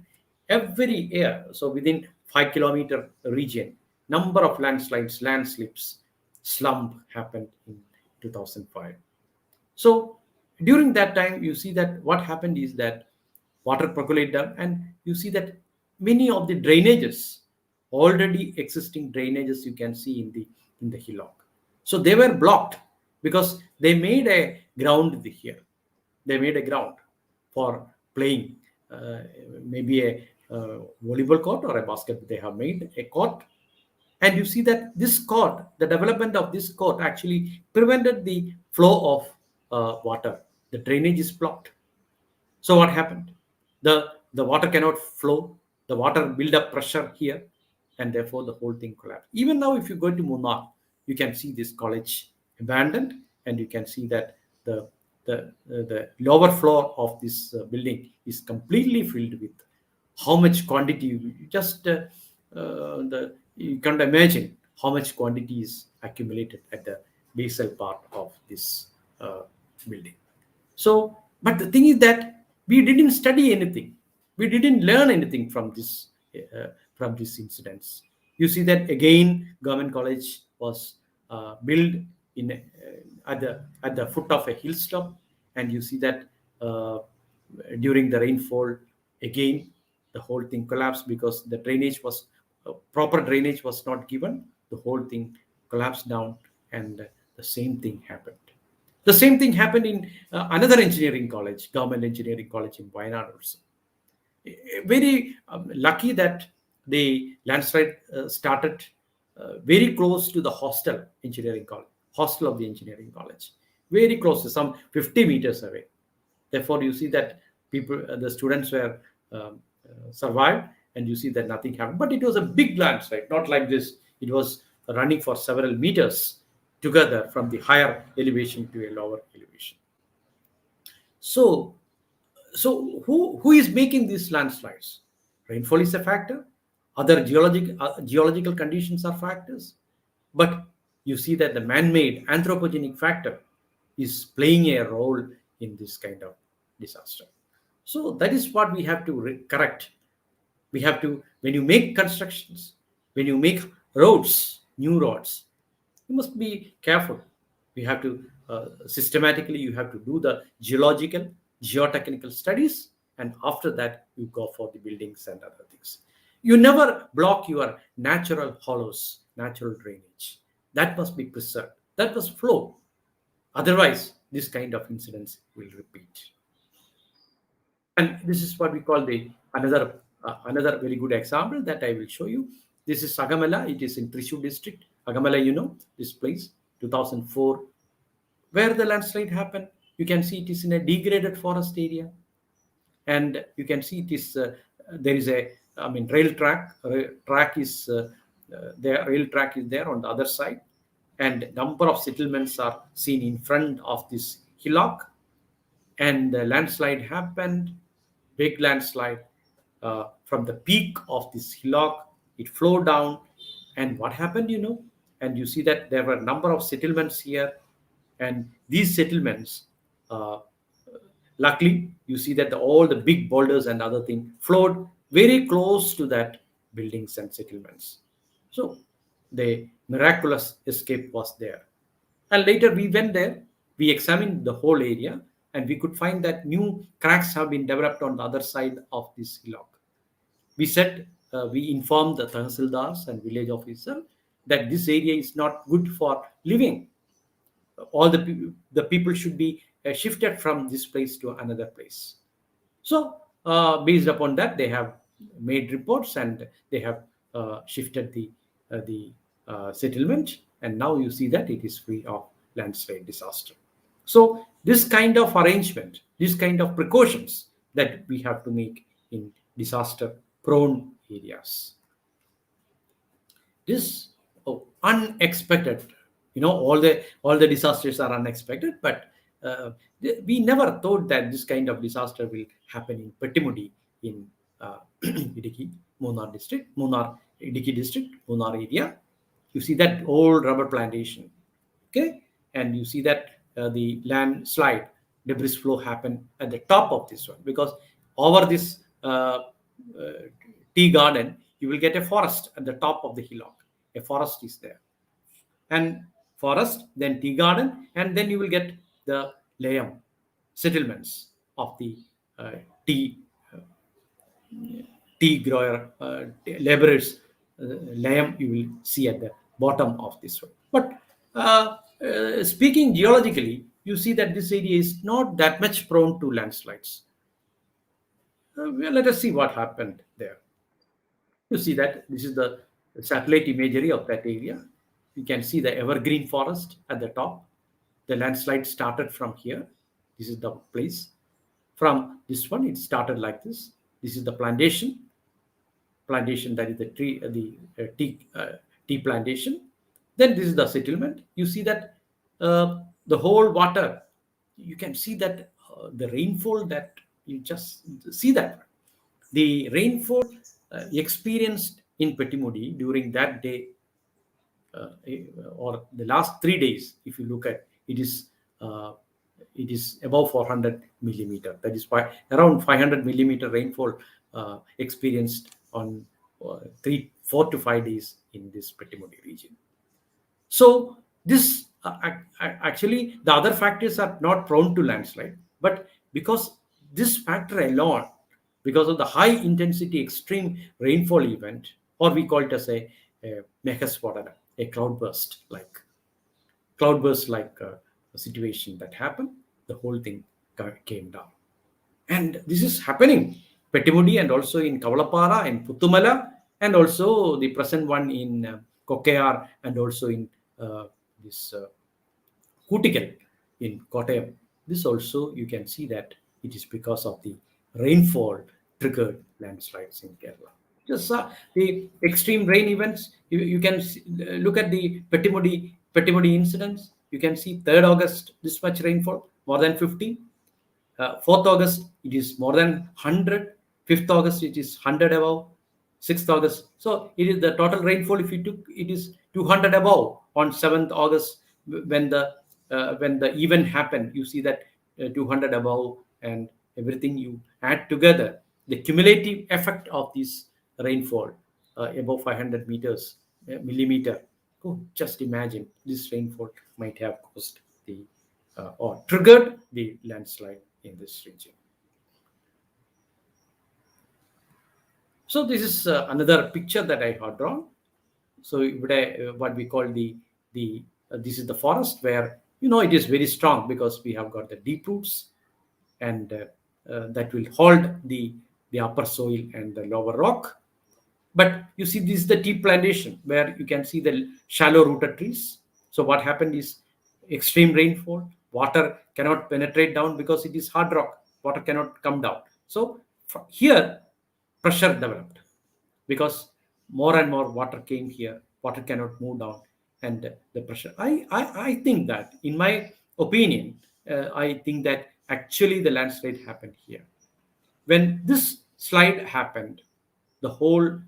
[SPEAKER 1] every year. So within 5 kilometer region, number of landslides, landslips, slump happened in 2005. So during that time, you see that what happened is that water percolated down, and you see that many of the drainages, already existing drainages, you can see in the hillock. So they were blocked because they made a ground here. They made a ground for playing, maybe a volleyball court or a basket. They have made a court, and you see that this court, the development of this court actually prevented the flow of water. The drainage is blocked. So what happened? The water cannot flow. The water build up pressure here, and therefore the whole thing collapsed. Even now, if you go to Munnar, you can see this college abandoned, and you can see that the lower floor of this building is completely filled with how much quantity. You can't imagine how much quantity is accumulated at the basal part of this building. So, but the thing is that we didn't study anything. We didn't learn anything from these incidents. You see that again, Government College was built at the foot of a hilltop, and you see that during the rainfall, again the whole thing collapsed because the drainage was proper drainage was not given. The whole thing collapsed down, and the same thing happened. The same thing happened in another engineering college, Government Engineering College in Wayanad also. Very lucky that the landslide started very close to the hostel of the engineering college, very close to some 50 meters away. Therefore, you see that the students were survived, and you see that nothing happened. But it was a big landslide, not like this. It was running for several meters together from the higher elevation to a lower elevation. So who is making these landslides? Rainfall is a factor. Other geological conditions are factors. But you see that the man-made anthropogenic factor is playing a role in this kind of disaster. So that is what we have to correct. We have to, when you make constructions, when you make roads, new roads, you must be careful. You have to systematically, you have to do the geological, geotechnical studies, and after that you go for the buildings and other things. You never block your natural hollows, natural drainage. That must be preserved. That must flow. Otherwise, this kind of incidents will repeat. And this is what we call the another very good example that I will show you. This is Sagamala. It is in Thrissur district. Agamala, you know, this place, 2004, where the landslide happened. You can see it is in a degraded forest area, and you can see it is there is a rail track. Rail track is there on the other side, and number of settlements are seen in front of this hillock. And the landslide happened, big landslide from the peak of this hillock. It flowed down, and what happened, you know? And you see that there were a number of settlements here, and these settlements, luckily, you see that all the big boulders and other things flowed very close to that buildings and settlements. So the miraculous escape was there. And later we went there, we examined the whole area, and we could find that new cracks have been developed on the other side of this hillock. We informed the Tahsildars and village officer that this area is not good for living. All the people should be shifted from this place to another place. So based upon that, they have made reports, and they have shifted the settlement, and now you see that it is free of landslide disaster. So this kind of arrangement, this kind of precautions that we have to make in disaster prone areas. This unexpected, all the disasters are unexpected, but we never thought that this kind of disaster will happen in Petimudi in Idiki, Munnar district, Munnar, Idiki district, Munnar area. You see that old rubber plantation, okay, and you see that the landslide debris flow happen at the top of this one, because over this tea garden you will get a forest at the top of the hillock. A forest is there, and forest, then tea garden, and then you will get the layam settlements of the uh, tea tea grower laborers. Layam you will see at the bottom of this one. But speaking geologically, you see that this area is not that much prone to landslides. Well, let us see what happened there. You see that this is the satellite imagery of that area. You can see the evergreen forest at the top. The landslide started from here. This is the place. From this one, it started like this. This is the plantation. Plantation, that is the tree, tea plantation. Then this is the settlement. You see that the whole water. You can see that the rainfall, that you just see that the rainfall experienced in Petimudi during that day, or the last 3 days, if you look at it, is above 400 millimeter. That is why around 500 millimeter rainfall experienced on 4 to 5 days in this Petimudi region. So this actually the other factors are not prone to landslide, but because this factor alone, because of the high intensity extreme rainfall event, or we call it as a megaswadana, a cloudburst like a situation that happened, the whole thing came down. And this is happening Petimudi, and also in Kavalapara and Puttumala, and also the present one in Kokkayar, and also in this Kootikal in Kottayam. This also you can see that it is because of the rainfall triggered landslides in Kerala. Just the extreme rain events. You can look at the Petimudi incidents. You can see 3rd August this much rainfall, more than 50. 4th August it is more than 100. 5th August it is 100 above. 6th August. So it is the total rainfall. If you took, it is 200 above on 7th August when the event happened. You see that 200 above, and everything you add together, the cumulative effect of this rainfall above 500 millimeter. Oh, just imagine this rainfall might have caused the or triggered the landslide in this region. So this is another picture that I have drawn. So what we call the this is the forest, where it is very strong because we have got the deep roots, and that will hold the upper soil and the lower rock. But you see, this is the tea plantation where you can see the shallow rooted trees. So what happened is extreme rainfall, water cannot penetrate down because it is hard rock. Water cannot come down. So here pressure developed because more and more water came here. Water cannot move down, and the pressure. I think that, in my opinion, I think that actually the landslide happened here. When this slide happened, the whole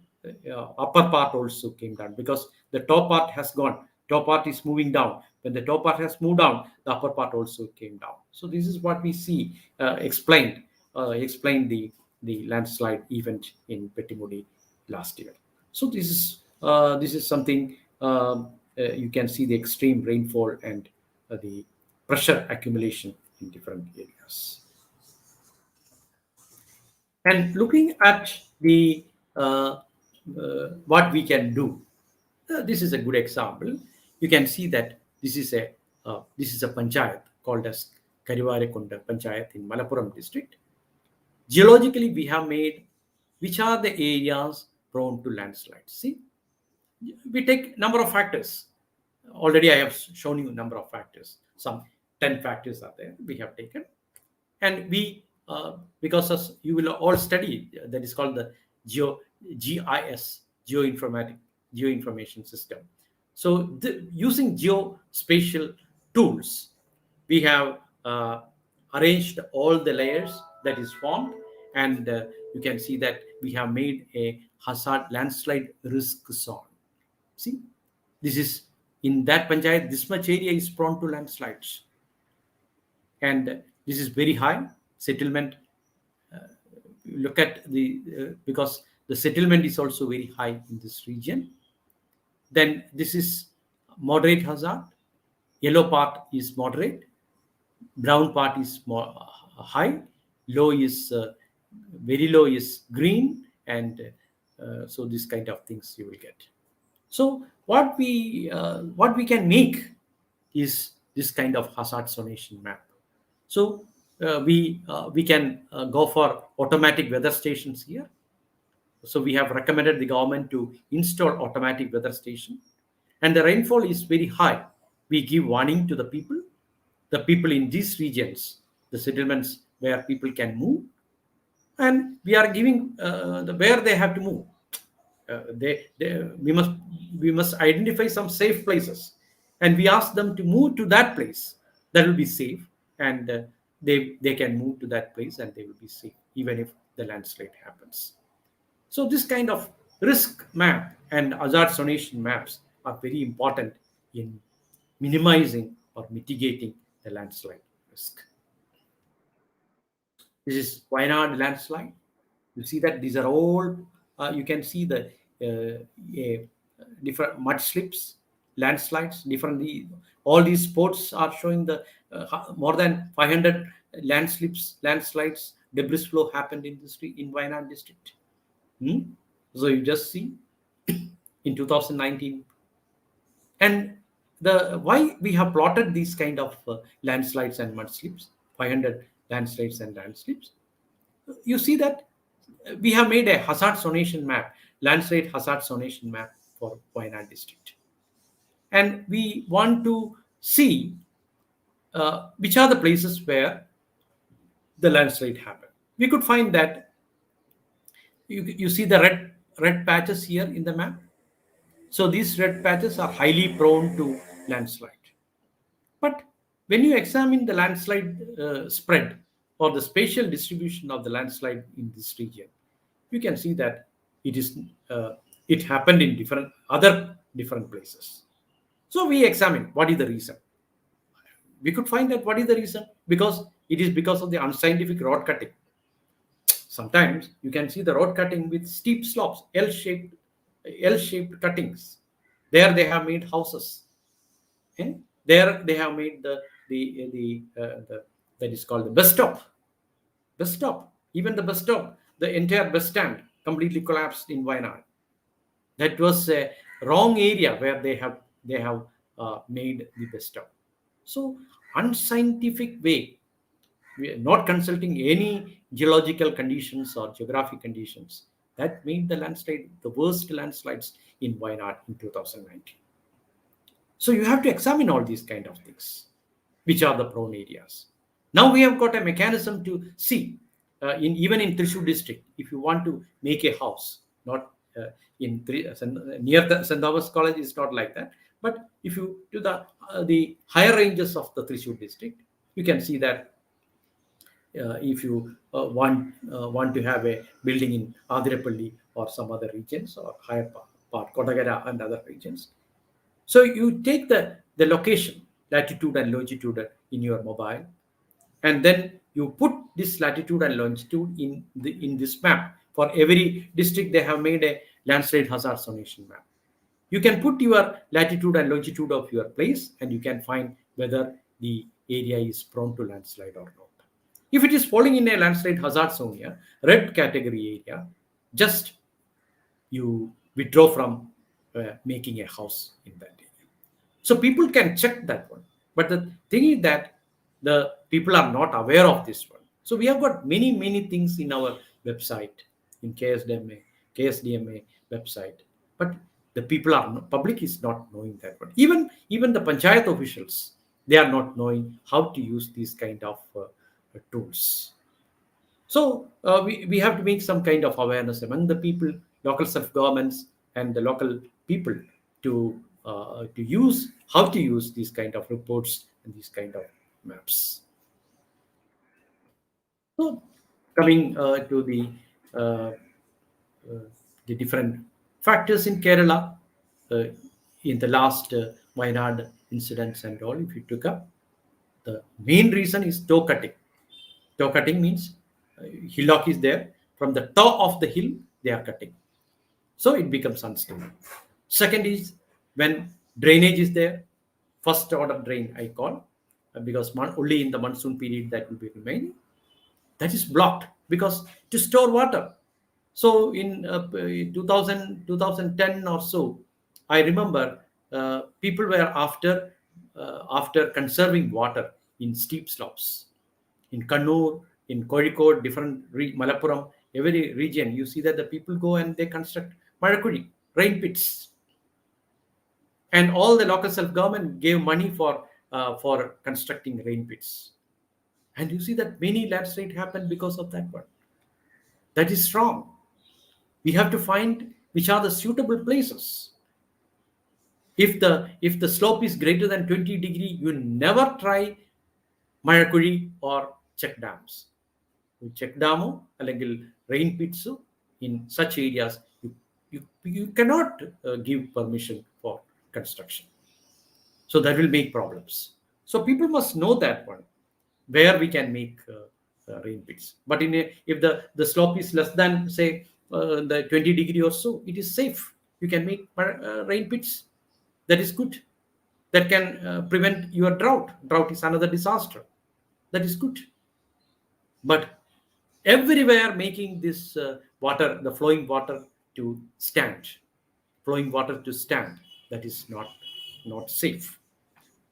[SPEAKER 1] upper part also came down, because the top part has gone. Top part is moving down. When the top part has moved down, the upper part also came down. So this is what we see explained the landslide event in Petimudi last year. So this is something you can see the extreme rainfall and the pressure accumulation in different areas. And looking at the what we can do, this is a good example. You can see that this is a panchayat called as Karivarekunda Panchayat in Malappuram district. Geologically, we have made which are the areas prone to landslides. See, we take number of factors. Already I have shown you a number of factors. Some 10 factors are there we have taken. And we, because you will all study, that is called the GIS, Geoinformation System. So using geospatial tools, we have uh, arranged all the layers that is formed, and you can see that we have made a hazard landslide risk zone. See, this is in that panchayat, this much area is prone to landslides, and this is very high settlement. Look at the because the settlement is also very high in this region. Then this is moderate hazard. Yellow part is moderate, brown part is more high, low is very low is green, and so this kind of things you will get. So what we can make is this kind of hazard zonation map. So we can go for automatic weather stations here. So we have recommended the government to install automatic weather station, and the rainfall is very high. We give warning to the people in these regions, the settlements where people can move, and we are giving where they have to move. We must identify some safe places, and we ask them to move to that place that will be safe, and they can move to that place and they will be safe even if the landslide happens. So this kind of risk map and hazard zonation maps are very important in minimizing or mitigating the landslide risk. This is Wayanad landslide. You see that these are all, you can see the different mud slips, landslides, differently. All these spots are showing the more than 500 landslips, landslides, debris flow happened in the street in Wayanad district. So you just see in 2019. And the why we have plotted these kind of landslides and mudslips, 500 landslides and landslips. You see that we have made a hazard zonation map, landslide hazard zonation map for Wayanad district. And we want to see which are the places where the landslide happened. We could find that you see the red patches here in the map. So these red patches are highly prone to landslide. But when you examine the landslide spread or the spatial distribution of the landslide in this region, you can see that it happened in different places. So we examine what is the reason. We could find that what is the reason, because it is because of the unscientific road cutting. Sometimes you can see the road cutting with steep slopes, L-shaped cuttings. There they have made houses. Okay? There they have made the that is called the bus stop. Bus stop. Even the bus stop, the entire bus stand completely collapsed in Wayanad. That was a wrong area where they have made the bus stop. So unscientific way, we are not consulting any geological conditions or geographic conditions, that made the landslide the worst landslides in Wayanad in 2019. So you have to examine all these kind of things, which are the prone areas. Now we have got a mechanism to see, even in Thrissur district, if you want to make a house, not near the St. Thomas College is not like that, but if you do the higher ranges of the Thrissur district, you can see that if you want to have a building in Adirapalli or some other regions or higher part, Kodagara and other regions. So you take the location, latitude and longitude in your mobile, and then you put this latitude and longitude in this map. For every district, they have made a landslide hazard zonation map. You can put your latitude and longitude of your place, and you can find whether the area is prone to landslide or not. If it is falling in a landslide hazard zone area, red category area, just you withdraw from making a house in that area. So people can check that one. But the thing is that the people are not aware of this one. So we have got many things in our website, in KSDMA website. But the public is not knowing that one. Even the panchayat officials, they are not knowing how to use these kind of tools. So we have to make some kind of awareness among the people, local self-governments and the local people to use how to use these kind of reports and these kind of maps. So coming uh, uh, the different factors in Kerala uh, in the last Wayanad incidents and all, if you took up, the main reason is toe cutting. Toe cutting means hillock is there. From the top of the hill, they are cutting. So it becomes unstable. Second is when drainage is there, first order drain I call, because only in the monsoon period that will be remaining. That is blocked because to store water. So in 2010 or so, I remember people were after conserving water in steep slopes. In Kannur, in Kozhikode, different Malappuram, every region, you see that the people go and they construct Malakudi, rain pits. And all the local self-government gave money for constructing rain pits. And you see that many landslide happened because of that one. That is wrong. We have to find which are the suitable places. If the slope is greater than 20-degree, you never try Mayakuri or check dams. You check damo അല്ലെങ്കിൽ rain pits in such areas, you cannot give permission for construction. So that will make problems. So people must know that one, where we can make rain pits. But if the slope is less than, say, the 20-degree or so, it is safe. You can make rain pits. That is good. That can prevent your drought. Drought is another disaster. That is good. But everywhere making this the flowing water to stand, that is not safe.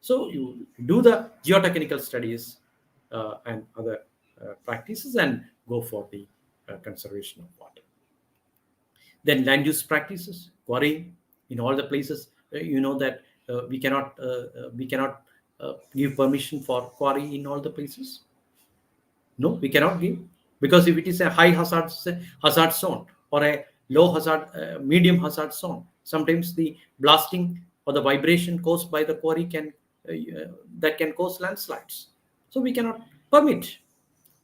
[SPEAKER 1] So you do the geotechnical studies and other practices and go for the conservation of water. Then land use practices, quarrying in all the places. You know that we cannot give permission for quarry in all the places. No, we cannot give, because if it is a high hazard zone or a low hazard, medium hazard zone, sometimes the blasting or the vibration caused by the quarry that can cause landslides. So we cannot permit.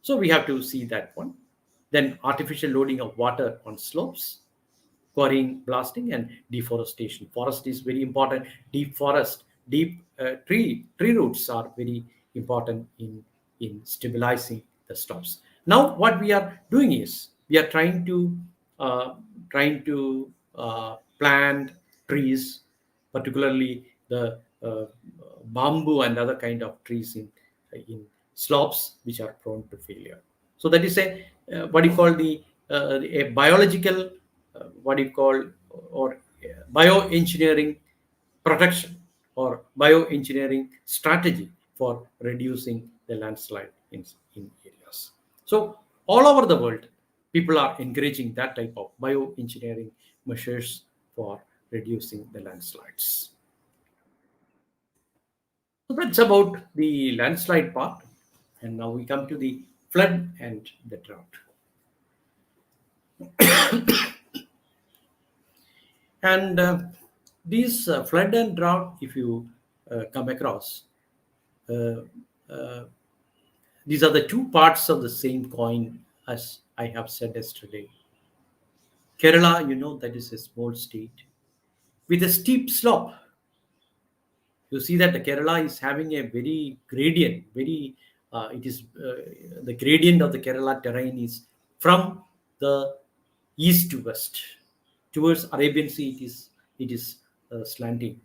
[SPEAKER 1] So we have to see that one. Then artificial loading of water on slopes, quarrying, blasting, and deforestation. Forest is very important. Deep forest, deep tree roots are very important in stabilizing the slopes. Now, what we are doing is we are trying to plant trees, particularly the bamboo and other kind of trees in slopes which are prone to failure. So that is a what you call a biological what you call or bioengineering protection or bioengineering strategy for reducing the landslide in areas. So all over the world, people are encouraging that type of bioengineering measures for reducing the landslides. So that's about the landslide part. And now we come to the flood and the drought. And these flood and drought, if you come across, uh, uh, these are the two parts of the same coin, as I have said yesterday. Kerala, that is a small state with a steep slope. You see that the Kerala is having a very gradient, it is the gradient of the Kerala terrain is from the east to west. Towards Arabian Sea, it is slanting.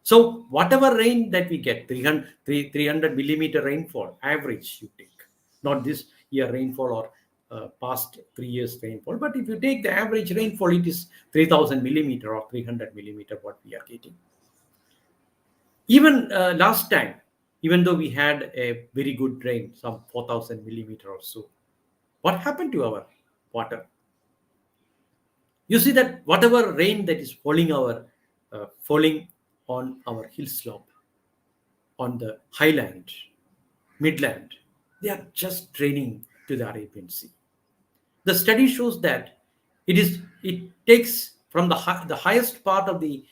[SPEAKER 1] So whatever rain that we get, 300 millimeter rainfall average you take, not this year rainfall or past 3 years rainfall, but if you take the average rainfall, it is 3000 millimeter or 300 millimeter what we are getting. Even last time, even though we had a very good rain, some 4000 millimeter or so, what happened to our water? You see that whatever rain that is falling on our hill slope, on the highland, midland, they are just draining to the Arabian Sea. The study shows that it takes from the highest part of the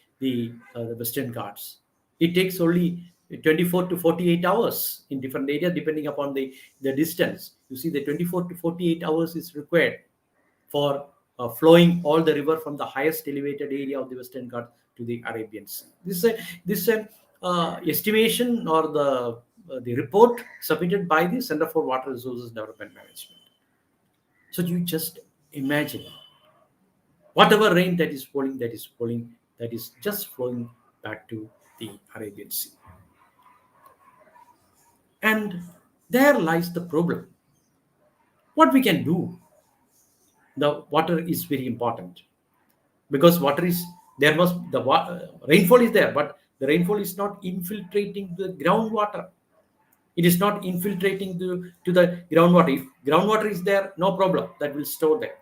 [SPEAKER 1] Western Ghats. It takes only 24 to 48 hours in different areas depending upon the distance. You see, the 24 to 48 hours is required for flowing all the river from the highest elevated area of the Western Ghats to the Arabian Sea. This is a estimation or the report submitted by the Center for Water Resources Development Management. So you just imagine whatever rain that is just flowing back to the Arabian Sea. And there lies the problem. What we can do, the water is very important, because water is there must rainfall is there, but the rainfall is not infiltrating the groundwater. It is not infiltrating to the groundwater. If groundwater is there, no problem, that will store there.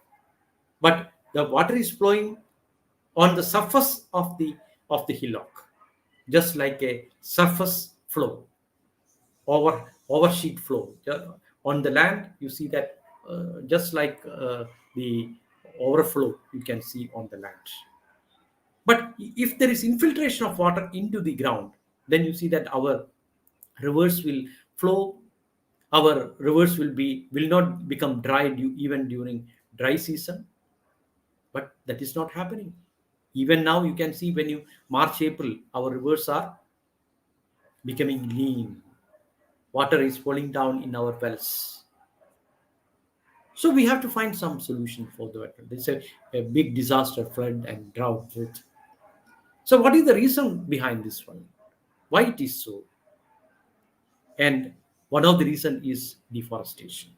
[SPEAKER 1] But the water is flowing on the surface of the hillock, just like a surface flow, oversheet flow. On the land, you see that just like the overflow you can see on the land. But if there is infiltration of water into the ground, then you see that our rivers will flow. Our rivers will not become dry even during dry season. But that is not happening. Even now, you can see when you March, April, our rivers are becoming lean. Water is falling down in our wells. So we have to find some solution for that. There's a big disaster, flood and drought. So what is the reason behind this one? Why it is so? And one of the reason is deforestation.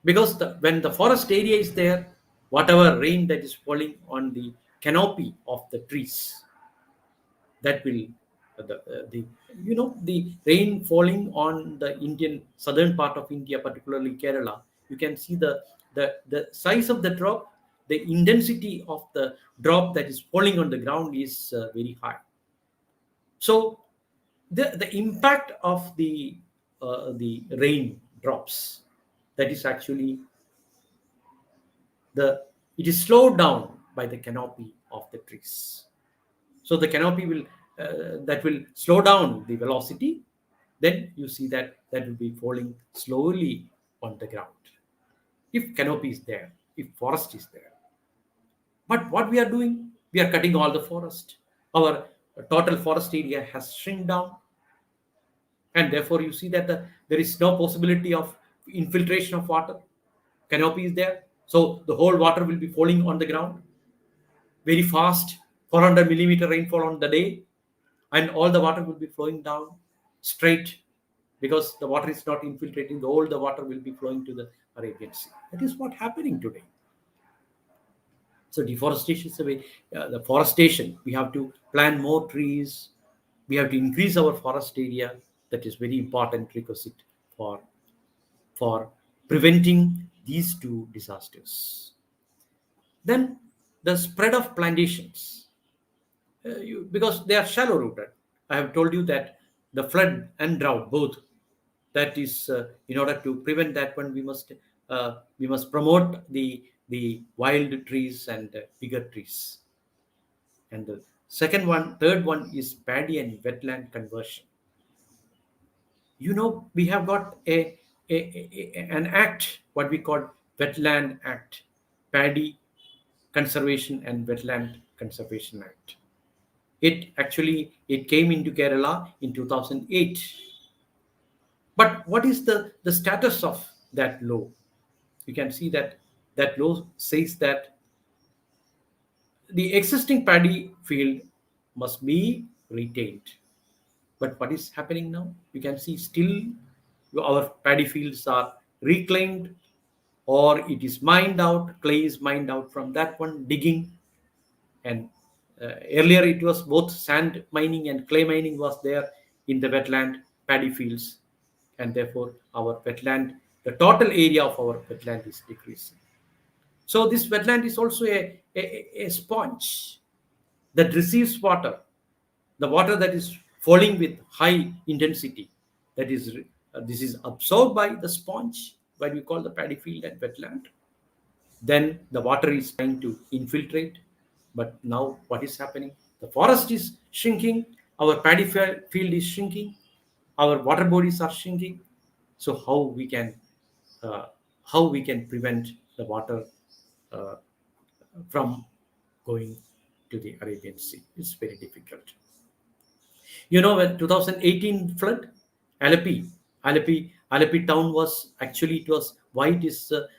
[SPEAKER 1] Because when the forest area is there, whatever rain that is falling on the canopy of the trees, that will the rain falling on the Indian southern part of India, particularly Kerala, you can see the size of the drop, the intensity of the drop that is falling on the ground is very high. So the impact of the rain drops, that is actually it is slowed down by the canopy of the trees. So the canopy will that will slow down the velocity. Then you see that will be falling slowly on the ground, if canopy is there, if forest is there. But what we are doing, we are cutting all the forest. Our total forest area has shrunk down, and therefore you see that there is no possibility of infiltration of water. Canopy is there, so the whole water will be falling on the ground very fast, 400 millimeter rainfall on the day, and all the water will be flowing down straight, because the water is not infiltrating. All the water will be flowing to the Arabian Sea. That is what happening today. So deforestation is a way. The forestation, we have to plant more trees. We have to increase our forest area. That is very important requisite for preventing these two disasters. Then the spread of plantations, because they are shallow rooted. I have told you that the flood and drought both. That is, in order to prevent that one, we must promote the wild trees and bigger trees. And the third one is paddy and wetland conversion. We have got an act, what we call Wetland Act, Paddy Conservation and Wetland Conservation Act. It came into Kerala in 2008. But what is the status of that law? You can see that law says that the existing paddy field must be retained. But what is happening now? You can see still our paddy fields are reclaimed, or it is mined out, clay is mined out from that one, digging. And earlier it was both sand mining and clay mining was there in the wetland paddy fields. And therefore our wetland, the total area of our wetland is decreasing. So this wetland is also a sponge that receives water. The water that is falling with high intensity, that is this is absorbed by the sponge, what we call the paddy field and wetland. Then the water is trying to infiltrate. But now what is happening? The forest is shrinking, Our paddy field is shrinking, our water bodies are shrinking. So uh, how we can prevent the water uh, from going to the Arabian Sea? It's very difficult. You know, when 2018 flood, Aleppi, Aleppi town was actually, it was why it is the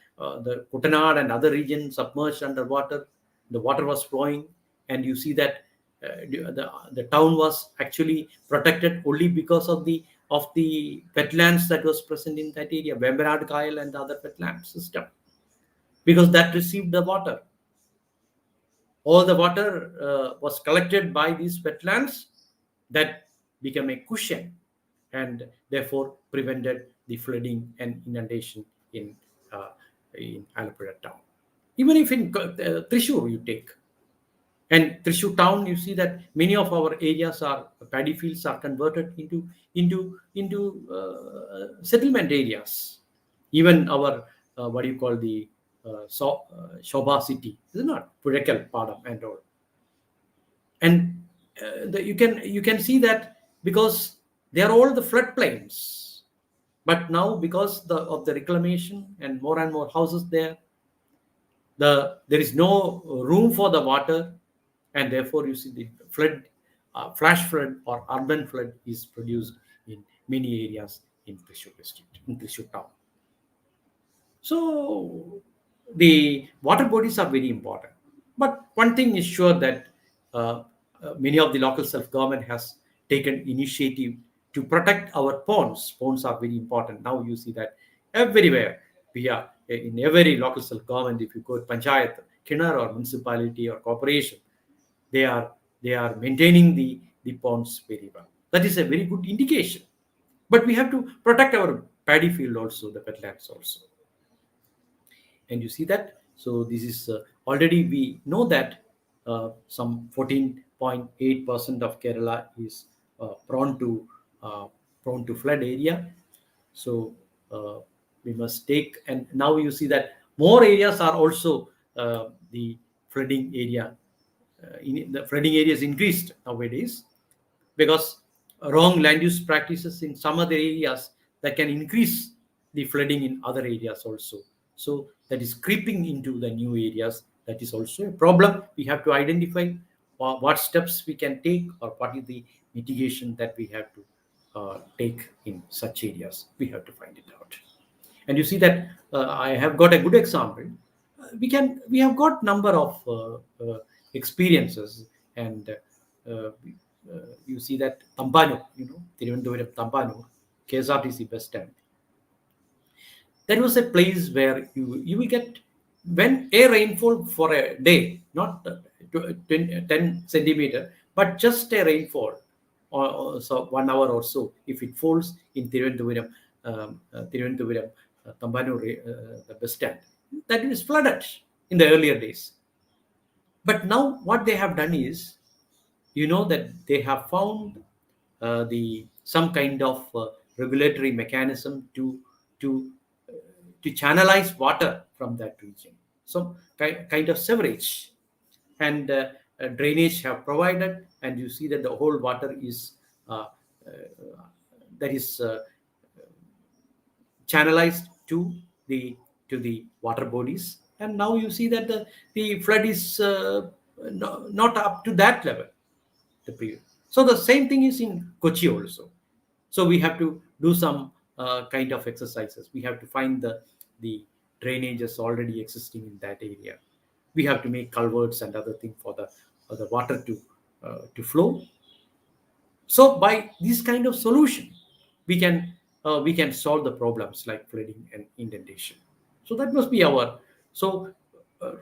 [SPEAKER 1] Kutanad and other regions submerged underwater. The water was flowing, and you see that the town was actually protected only because of the wetlands that was present in that area, Wemberad Kyle and the other wetland system, because that received the water. All the water was collected by these wetlands that became a cushion and therefore prevented the flooding and inundation uh, in Alapura town. Even if in Thrissur you take, and Thrissur town, you see that many of our areas are paddy fields are converted into settlement areas. Even our what do you call the Shobha city, is it not Purakal, Padam, and all. And you can see that because they are all the floodplains. But now, because of the reclamation and more houses there, there is no room for the water, and therefore you see the flood, flash flood or urban flood is produced in many areas in Thrissur district, in Thrissur town. So the water bodies are very important. But one thing is sure that many of the local self-government has taken initiative to protect our ponds. Ponds are very important. Now you see that everywhere we are in every local self-government. If you go to panchayat, kinar or municipality or corporation, they are they are maintaining the ponds very well. That is a very good indication. But we have to protect our paddy field also, the wetlands also. And you see that, so this is already we know that some 14.8% of Kerala is uh, prone to uh, prone to flood area. So uh, we must take, and now you see that more areas are also the flooding area. The flooding area is increased nowadays because wrong land use practices in some other areas that can increase the flooding in other areas also. So that is creeping into the new areas. That is also a problem. We have to identify what steps we can take, or what is the mitigation that we have to take in such areas. We have to find it out. And you see that I have got a good example. We have got number of experiences, and you see that Tampano, Thiruvananthapuram Tampano, KSRTC bus stand. That was a place where you will get, when a rainfall for a day, not 10 centimeter, but just a rainfall, or so 1 hour or so, if it falls in Thiruvananthapuram Tampano the bus stand, that is flooded in the earlier days. But now what they have done is, that they have found the some kind of regulatory mechanism to to channelize water from that region. So kind of sewerage and drainage have provided, and you see that the whole water is uh, uh, that is channelized to the water bodies. And now you see that the flood is not up to that level, the previous. So the same thing is in Kochi also. So we have to do some kind of exercises. We have to find the drainages already existing in that area. We have to make culverts and other thing for the water to flow. So by this kind of solution, we can solve the problems like flooding and inundation. So that must be our, so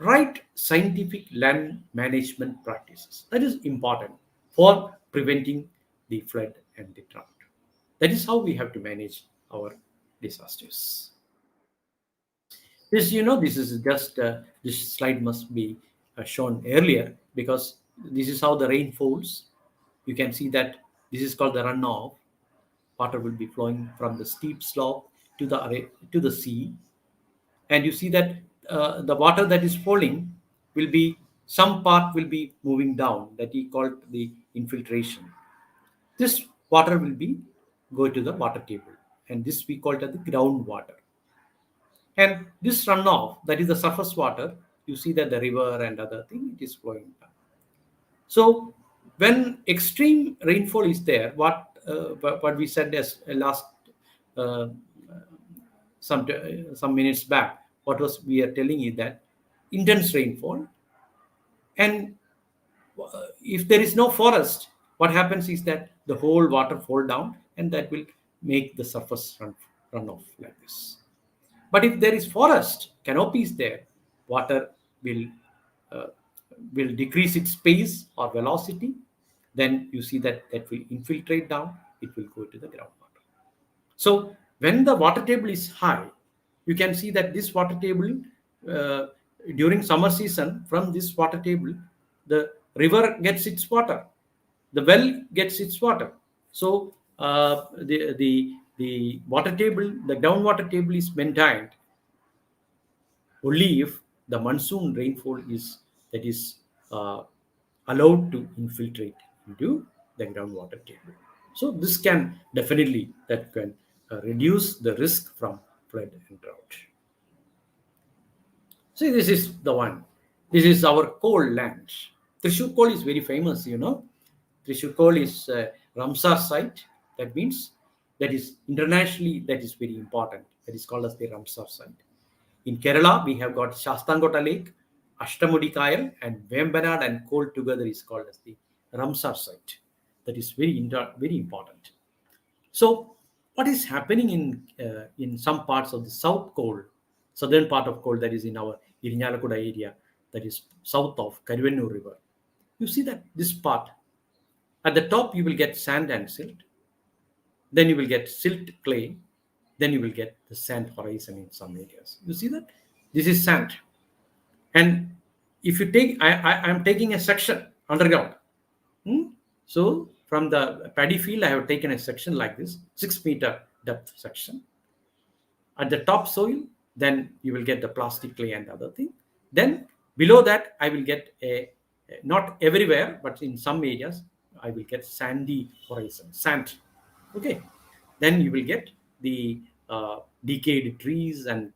[SPEAKER 1] right scientific land management practices. That is important for preventing the flood and the drought. That is how we have to manage our disasters. This is just this slide must be shown earlier, because this is how the rain falls. You can see that this is called the runoff. Water will be flowing from the steep slope to the sea, and you see that the water that is falling will be, some part will be moving down. That he called the infiltration. This water will be go to the water table, and this we call it as the groundwater. And this runoff, that is the surface water, you see that the river and other thing, it is flowing down. So when extreme rainfall is there, what we said as last uh, some minutes back, what was we are telling you that intense rainfall, and if there is no forest, what happens is that the whole water fall down, and that will make the surface run off like this. But if there is forest, canopy is there, water will uh, will decrease its pace or velocity. Then you see that that will infiltrate down. It will go to the groundwater. So when the water table is high, you can see that this water table uh, during summer season, from this water table, the river gets its water, the well gets its water. So the water table, the groundwater table is maintained only if the monsoon rainfall is that is uh, allowed to infiltrate into the groundwater table. So this can definitely that can reduce the risk from flood and drought. See, this is the one. This is our coal land. Trishur coal is very famous, you know. Trishur coal is a Ramsar site. That means that is internationally that is very important. That is called as the Ramsar site. In Kerala, we have got Shastangota Lake, Ashtamudi Kail, and Vembanad and coal together is called as the Ramsar site. That is very important. So, what is happening in some parts of the south coal, southern part of coal that is in our Irinjalakuda area, that is south of Karivennur River? You see that this part at the top you will get sand and silt, then you will get silt clay, then you will get the sand horizon in some areas. You see that this is sand, and if you take, I am taking a section underground. So from the paddy field, I have taken a section like this, 6 meter depth section. At the top soil, then you will get the plastic clay and other thing. Then below that, I will get not everywhere, but in some areas, I will get sandy horizon, sand. Okay. Then you will get the decayed trees and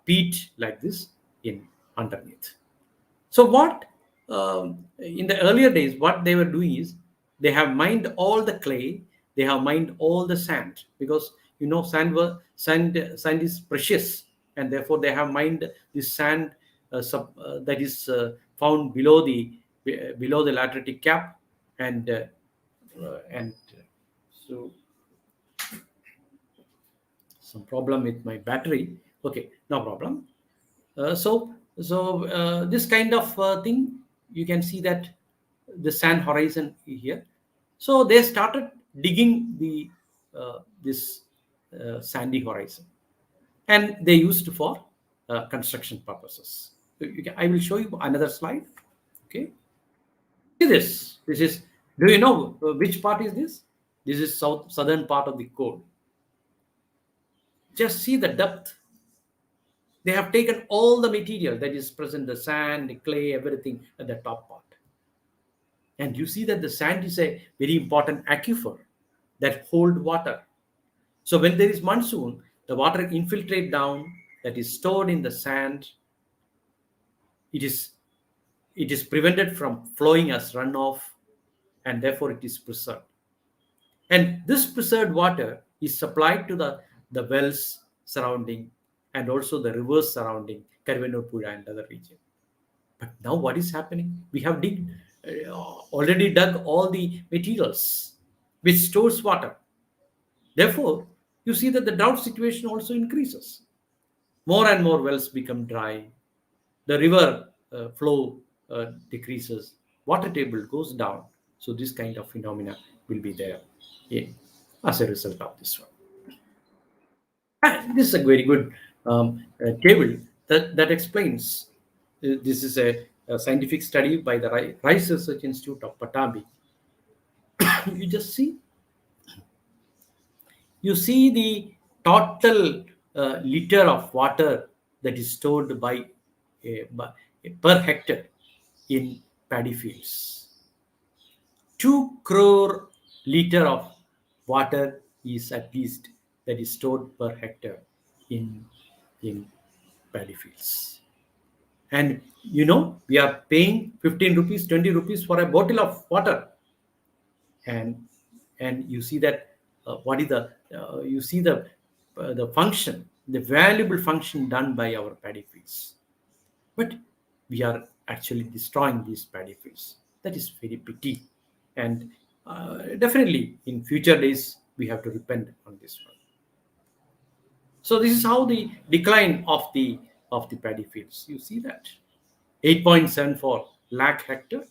[SPEAKER 1] peat like this in underneath. So what in the earlier days, what they were doing is they have mined all the clay, they have mined all the sand, because you know sand is precious, and therefore they have mined this sand that is found below the lateritic cap, and so some problem with my battery. Okay, no problem. This kind of thing, you can see that the sand horizon here. So they started digging the this sandy horizon, and they used for construction purposes. I will show you another slide. Okay, see this. This is. Do you know which part is this? This is southern part of the core. Just see the depth. They have taken all the material that is present, the sand, the clay, everything at the top part. And you see that the sand is a very important aquifer that hold water. So when there is monsoon, the water infiltrate down, that is stored in the sand. It is prevented from flowing as runoff, and therefore it is preserved. And this preserved water is supplied to the wells surrounding, and also the rivers surrounding Karivennur and other region. But now what is happening? We have already dug all the materials which stores water. Therefore, you see that the drought situation also increases. More and more wells become dry. The river flow decreases. Water table goes down. So this kind of phenomena will be there as a result of this one. And this is a very good table that explains. This is a scientific study by the Rice Research Institute of Pattabi. You just see, you see the total liter of water that is stored by per hectare in paddy fields. 2 crore liter of water is at least that is stored per hectare in paddy fields. And we are paying 15 rupees, 20 rupees for a bottle of water. And you see that what is the you see the function, the valuable function done by our paddy fields. But we are actually destroying these paddy fields. That is very pity. And definitely in future days we have to repent on this one. So this is how the decline of the paddy fields. You see that 8.74 lakh hectare.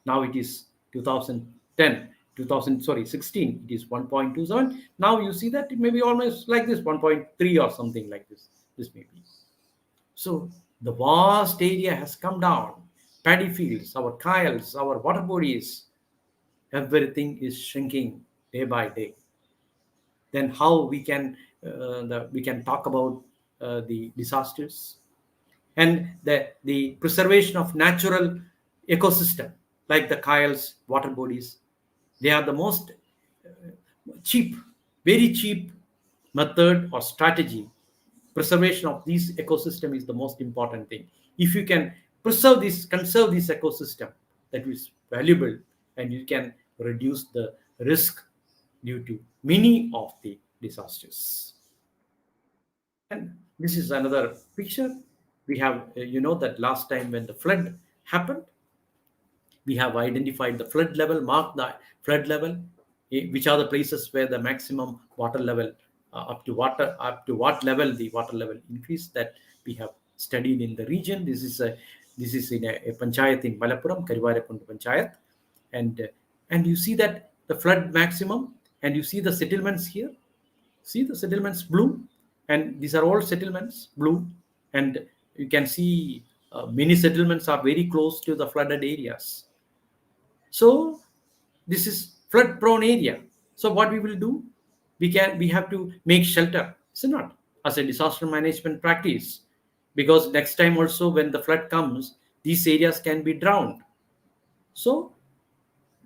[SPEAKER 1] Now it is 2010, 2000, sorry, 16. It is 1.27. Now you see that it may be almost like this, 1.3 or something like this. This may be. So the vast area has come down. Paddy fields, our kiles, our water bodies, everything is shrinking day by day. Then how we can talk about the disasters and the preservation of natural ecosystem like the kiles, water bodies. They are the most cheap, very cheap method or strategy. Preservation of this ecosystem is the most important thing. If you can conserve this ecosystem, that is valuable, and you can reduce the risk due to many of the disasters. And this is another picture. We have, that last time when the flood happened, we have identified the flood level, marked the flood level, which are the places where the maximum water level, up to what level the water level increase, that we have studied in the region. This is in a panchayat in Malappuram, Karivarakundu Panchayat, and you see that the flood maximum, and you see the settlements here. See the settlements blue, and these are all settlements blue, and you can see many settlements are very close to the flooded areas. So this is flood prone area. So what we will do, we have to make shelter, is it not, as a disaster management practice, because next time also when the flood comes, these areas can be drowned. So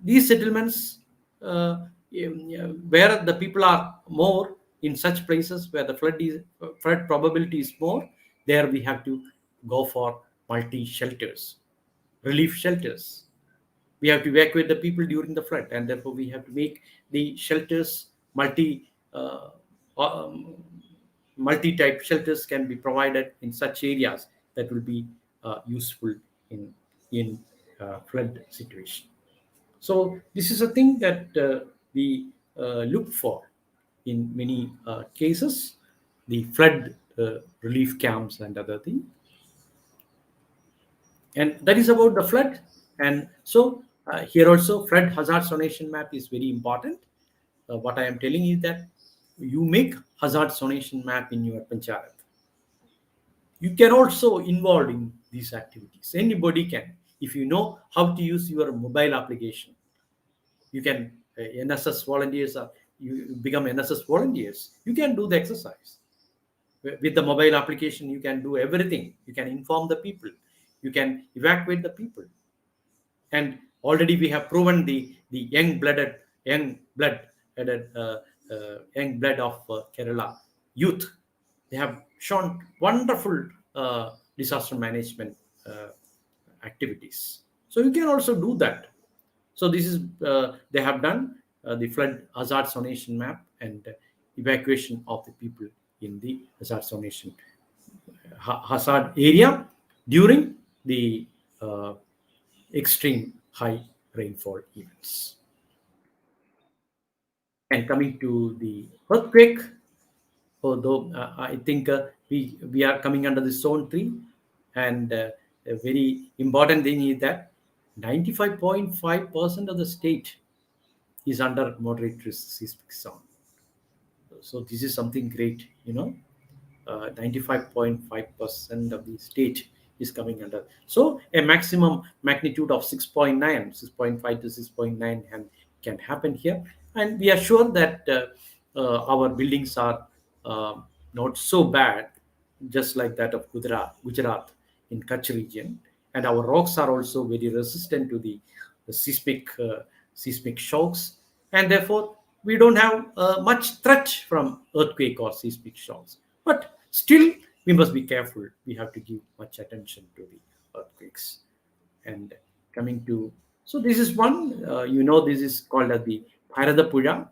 [SPEAKER 1] these settlements, where the people are more, in such places where the flood probability is more, there we have to go for multi shelters, relief shelters. We have to evacuate the people during the flood, and therefore we have to make the shelters multi-type shelters can be provided in such areas that will be useful in flood situation. So this is a thing that we look for in many cases, the flood relief camps and other things. And that is about the flood. And so here also flood hazard zonation map is very important. What I am telling you that you make hazard zonation map in your panchayat. You can also involve in these activities. Anybody can. If you know how to use your mobile application, you can NSS volunteers, you become NSS volunteers. You can do the exercise. With the mobile application, you can do everything. You can inform the people. You can evacuate the people. And already we have proven the young blood of Kerala youth. They have shown wonderful disaster management activities. So you can also do that. So this is they have done the flood hazard zonation map and evacuation of the people in the hazard zonation hazard area during the extreme high rainfall events. And coming to the earthquake, although I think we are coming under the zone 3, and a very important thing is that 95.5% of the state is under moderate risk seismic zone. So this is something great, 95.5% of the state is coming under. So a maximum magnitude of 6.9, 6.5 to 6.9 can happen here. And we are sure that our buildings are not so bad, just like that of Gujarat in Kutch region. And our rocks are also very resistant to the seismic shocks. and therefore we don't have much threat from earthquake or seismic shocks. But still, we must be careful. We have to give much attention to the earthquakes. And coming to, so this is one, this is called as the Bharathappuzha.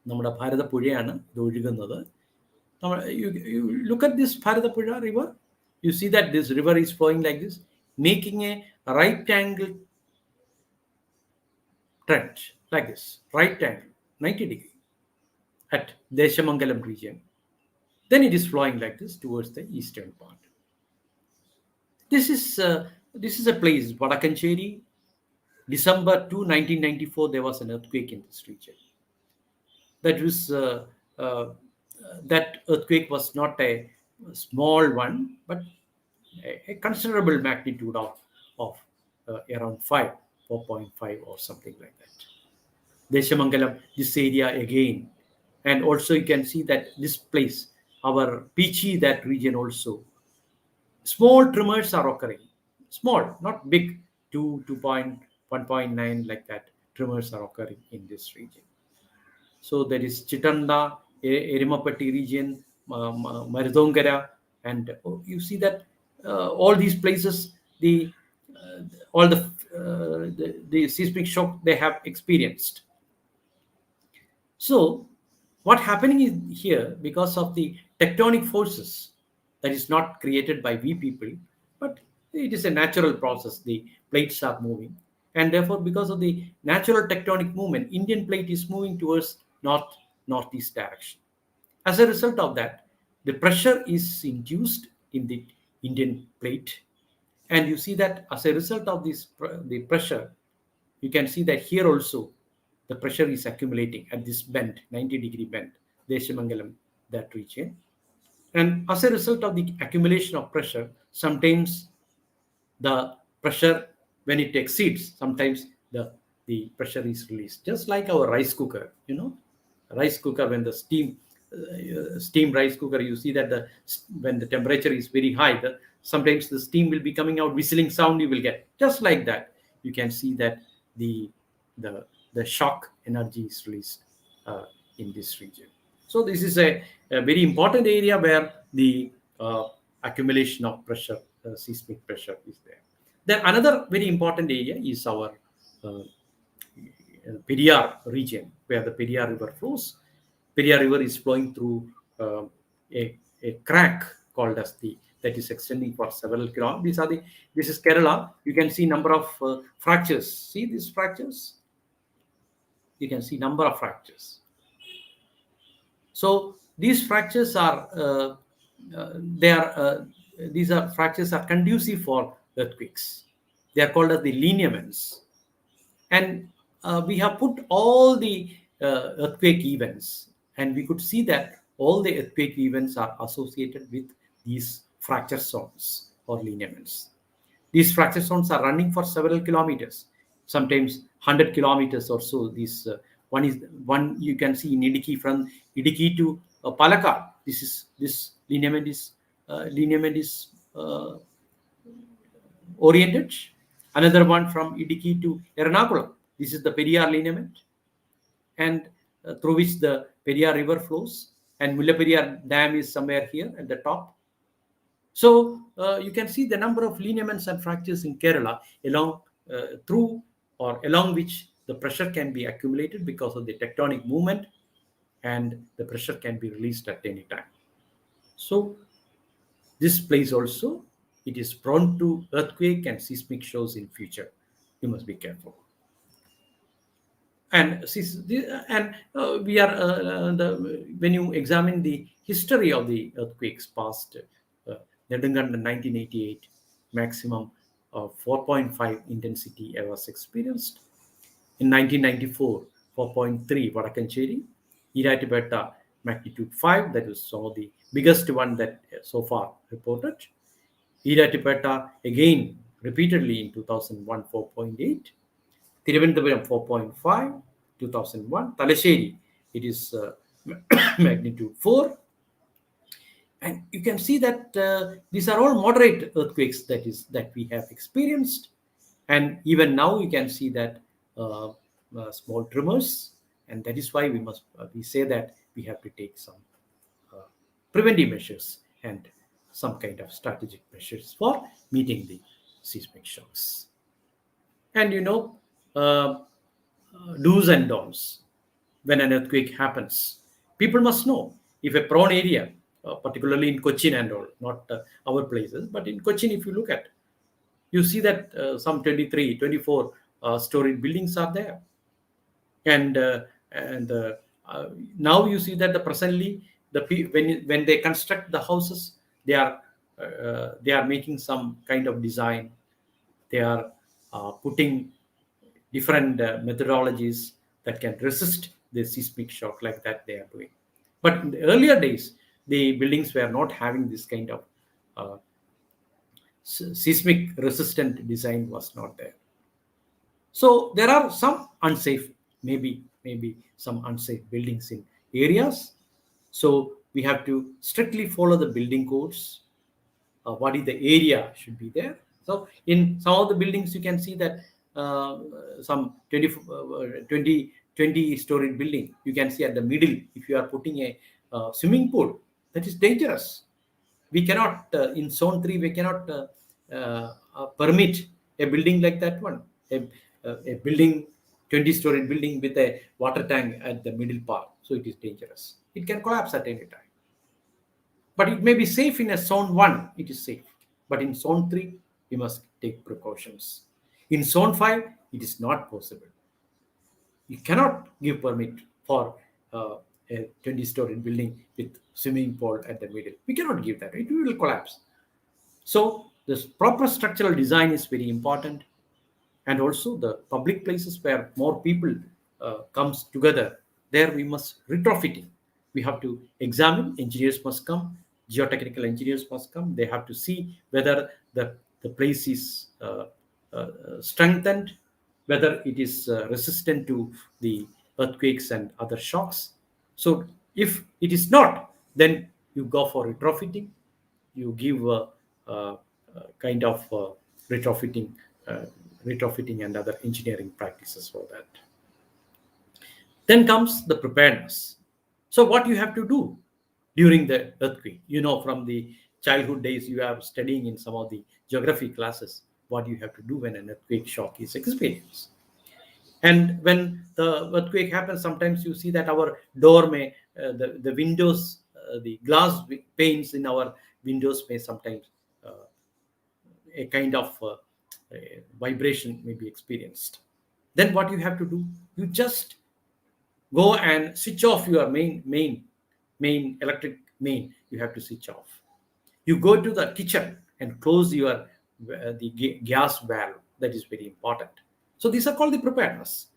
[SPEAKER 1] നമ്മുടെ ഭാരതപ്പുഴയാണ് ഇത് ഒഴുകുന്നത്. You look at this Bharatapuzha river, you see that this river is flowing like this, making a right angle trend like this, right angle, 90 degree at Deshamangalam region. Then it is flowing like this towards the eastern part. This is a place, Vadakancheri, December 2, 1994, there was an earthquake in this region. That earthquake was not a small one, but a considerable magnitude of around 4.5 or something like that. Deshamangalam, this area again. And also you can see that this place, our Pichi, that region also, small tremors are occurring. Small, not big, 1.9 like that. Tremors are occurring in this region. So there is Chitanda, Erimapatti region, Maridongara, and you see that all these places, all the seismic shock they have experienced. So what happening is here, because of the tectonic forces, that is not created by we people, but it is a natural process. The plates are moving, and therefore because of the natural tectonic movement, Indian plate is moving towards northeast direction. As a result of that, the pressure is induced in the Indian plate, and you see that as a result of this the pressure, you can see that here also the pressure is accumulating at this bend, 90 degree bend, Deshamangalam, that region. And as a result of the accumulation of pressure, sometimes the pressure, when it exceeds, sometimes the pressure is released, just like our rice cooker. Rice cooker, when the steam rice cooker, you see that when the temperature is very high, sometimes the steam will be coming out, whistling sound you will get. Just like that, you can see that the shock energy is released in this region. So this is a very important area where the accumulation of pressure, seismic pressure is there. Then another very important area is our Periyar region, where the Periyar river flows. Periyar river is flowing through a crack called as that is extending for several kilometers. This is Kerala. You can see number of fractures. See these fractures? You can see number of fractures. So these fractures are these fractures are conducive for earthquakes. They are called as the lineaments. And we have put all the earthquake events, and we could see that all the earthquake events are associated with these fracture zones or lineaments. These fracture zones are running for several kilometers, sometimes 100 kilometers or so. This one you can see in Idiki, from Idiki to Palakkad. This lineament is oriented. Another one from Idiki to Ernakulam. This is the Periyar lineament, and through which the Periyar river flows, and Mullaperiyar Dam is somewhere here at the top. So you can see the number of lineaments and fractures in Kerala along which the pressure can be accumulated because of the tectonic movement, and the pressure can be released at any time. So this place also, it is prone to earthquake and seismic shocks in future. You must be careful. And we are when you examine the history of the earthquakes past, Nedungan 1988, maximum of 4.5 intensity was experienced. In 1994, 4.3 Vadakancheri, Iratipetta magnitude 5, that is the biggest one that so far reported. Iratipetta again repeatedly in 2001, 4.8. Thiruvananthapuram 4.5, 2001. Talasheri, it is magnitude 4. And you can see that these are all moderate earthquakes that we have experienced. And even now you can see that small tremors, and that is why we say that we have to take some preventive measures and some kind of strategic measures for meeting the seismic shocks. And do's and don'ts when an earthquake happens. People must know if a prone area, particularly in Cochin and all, not our places, but in Cochin, if you look at, you see that some 23, 24 storied buildings are there. And now you see that presently when they construct the houses, they are making some kind of design. They are putting different methodologies that can resist the seismic shock, like that they are doing. But in the earlier days, the buildings were not having this kind of uh, seismic resistant design was not there. So there are some unsafe, maybe some unsafe buildings in areas. So we have to strictly follow the building codes. What is the area should be there. So in some of the buildings, you can see that some 20 story building, you can see at the middle, if you are putting a swimming pool, that is dangerous. We cannot, in zone 3, we cannot permit a building like that one. A building, 20-story building with a water tank at the middle part. So it is dangerous. It can collapse at any time. But it may be safe in a zone 1, it is safe. But in zone 3, we must take precautions. In zone 5, it is not possible. You cannot give permit for a 20-story building with swimming pool at the middle. We cannot give that. It will collapse. So this proper structural design is very important. And also the public places where more people comes together, there we must retrofitting. We have to examine, engineers must come, geotechnical engineers must come. They have to see whether the place is strengthened, whether it is resistant to the earthquakes and other shocks. So if it is not, then you go for retrofitting. You give kind of retrofitting and other engineering practices for that. Then comes the preparedness. So what you have to do during the earthquake, from the childhood days, you are studying in some of the geography classes, what you have to do when an earthquake shock is experienced. And when the earthquake happens, sometimes you see that our door may, the windows, the glass panes in our windows may sometimes a kind of vibration may be experienced. Then what you have to do, you just go and switch off your main electric main. You have to switch off. You go to the kitchen and close your the gas valve. That is very important. So these are called the preparedness.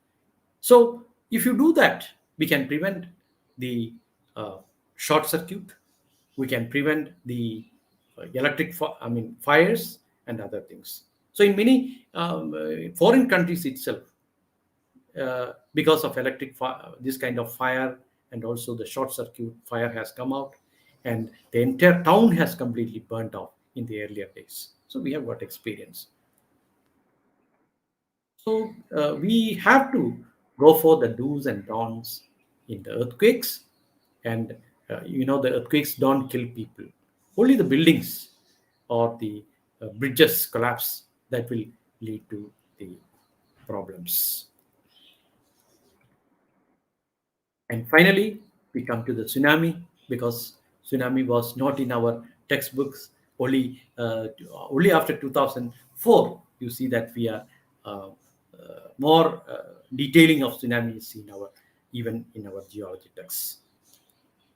[SPEAKER 1] So if you do that, we can prevent the short circuit. We can prevent the fires and other things. So in many foreign countries itself, because of this kind of fire and also the short circuit fire has come out, and the entire town has completely burnt off in the earlier days. So we have got experience. So we have to go for the do's and don'ts in the earthquakes. And the earthquakes don't kill people. Only the buildings or the bridges collapse that will lead to the problems. And finally, we come to the tsunami, because tsunami was not in our textbooks. Only after 2004, you see that we are more detailing of tsunamis even in our geology texts.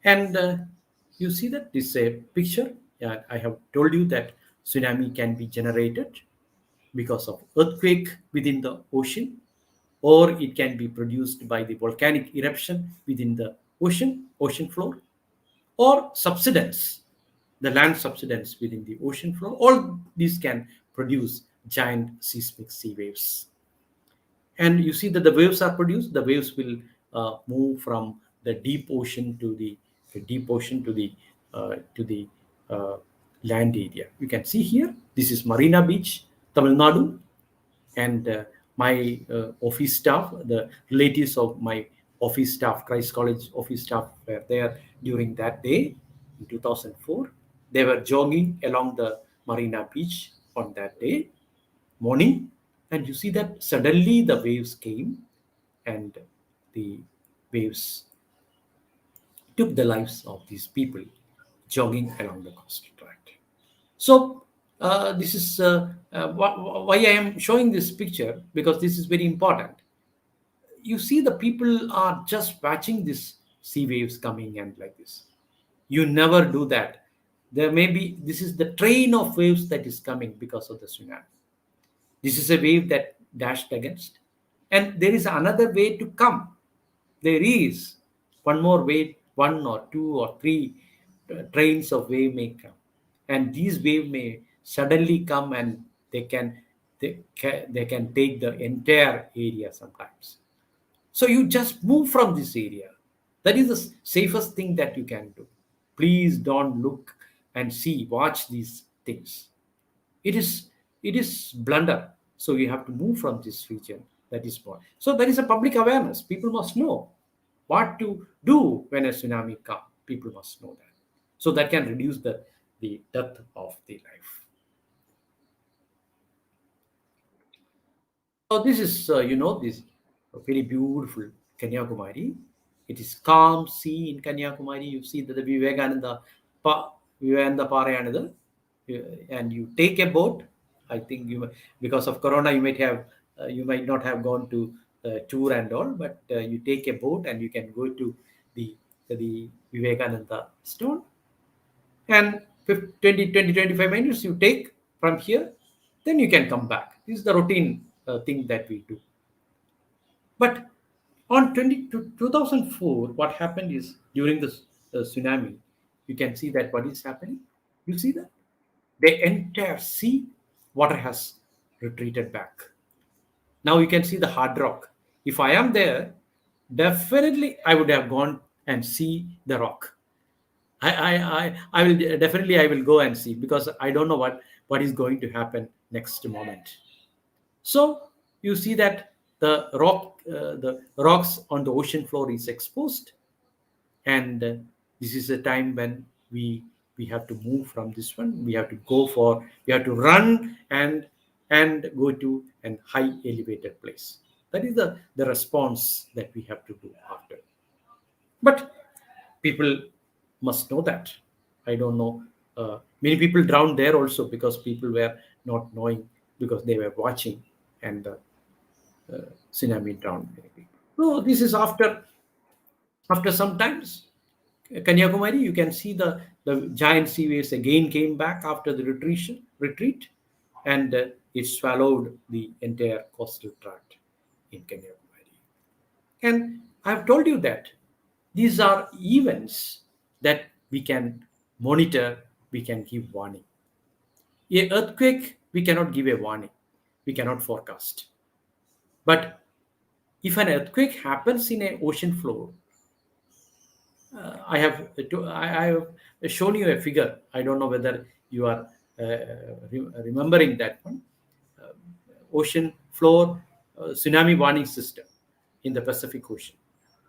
[SPEAKER 1] And you see that this is a picture. I have told you that tsunami can be generated because of earthquake within the ocean, or it can be produced by the volcanic eruption within the ocean floor, or subsidence, the land subsidence within the ocean floor. All these can produce giant seismic sea waves. And you see that the waves are produced. The waves will move from the deep ocean to the land area. You can see here, this is Marina Beach, Tamil Nadu, and my office staff, the relatives of my office staff, Christ College office staff, were there during that day in 2004. They were jogging along the Marina Beach on that day morning, and you see that suddenly the waves came, and the waves took the lives of these people jogging along the coastal tract. So this is why I am showing this picture, because this is very important. You see, the people are just watching this sea waves coming and like this. You never do that. There may be, this is the train of waves that is coming because of the tsunami. This is a wave that dashed against, and there is another way to come. There is one more wave, one or two or three trains of wave may come, and these wave may suddenly come, and they can take the entire area sometimes. So you just move from this area. That is the safest thing that you can do. Please don't look and see, watch these things. It is blunder. So you have to move from this region. That is what. So there is a public awareness. People must know what to do when a tsunami comes. People must know that. So that can reduce the death of the life. So this is, this very beautiful Kanyakumari. It is calm sea in Kanyakumari. You see that the Vivekananda Parayanada, and you take a boat. I think because of Corona, you might not have gone to tour and all, but you take a boat and you can go to the Vivekananda stone, and 25 minutes you take from here, then you can come back. This is the routine thing that we do. But on 2004, what happened is, during the tsunami, you can see that what is happening. You see that the entire sea water has retreated back. Now you can see the hard rock. If I am there, definitely I would have gone and see the rock. I will definitely, I will go and see, because I don't know what is going to happen next moment. So you see that the rocks on the ocean floor is exposed, and this is a time when we have to move from this one. We have to run and go to an high elevated place. That is the response that we have to do after. But people must know that. I don't know. Many people drowned there also, because people were not knowing, because they were watching, and the tsunami drowned many people. So this is after some times. Kanyakumari, you can see the giant sea waves again came back after the retreat, and it swallowed the entire coastal tract in Kanyakumari. And I've told you that these are events that we can monitor, we can give warning. A earthquake, we cannot give a warning, we cannot forecast. But if an earthquake happens in an ocean floor, I have shown you a figure. I don't know whether you are remembering that one. Ocean floor tsunami warning system in the Pacific Ocean.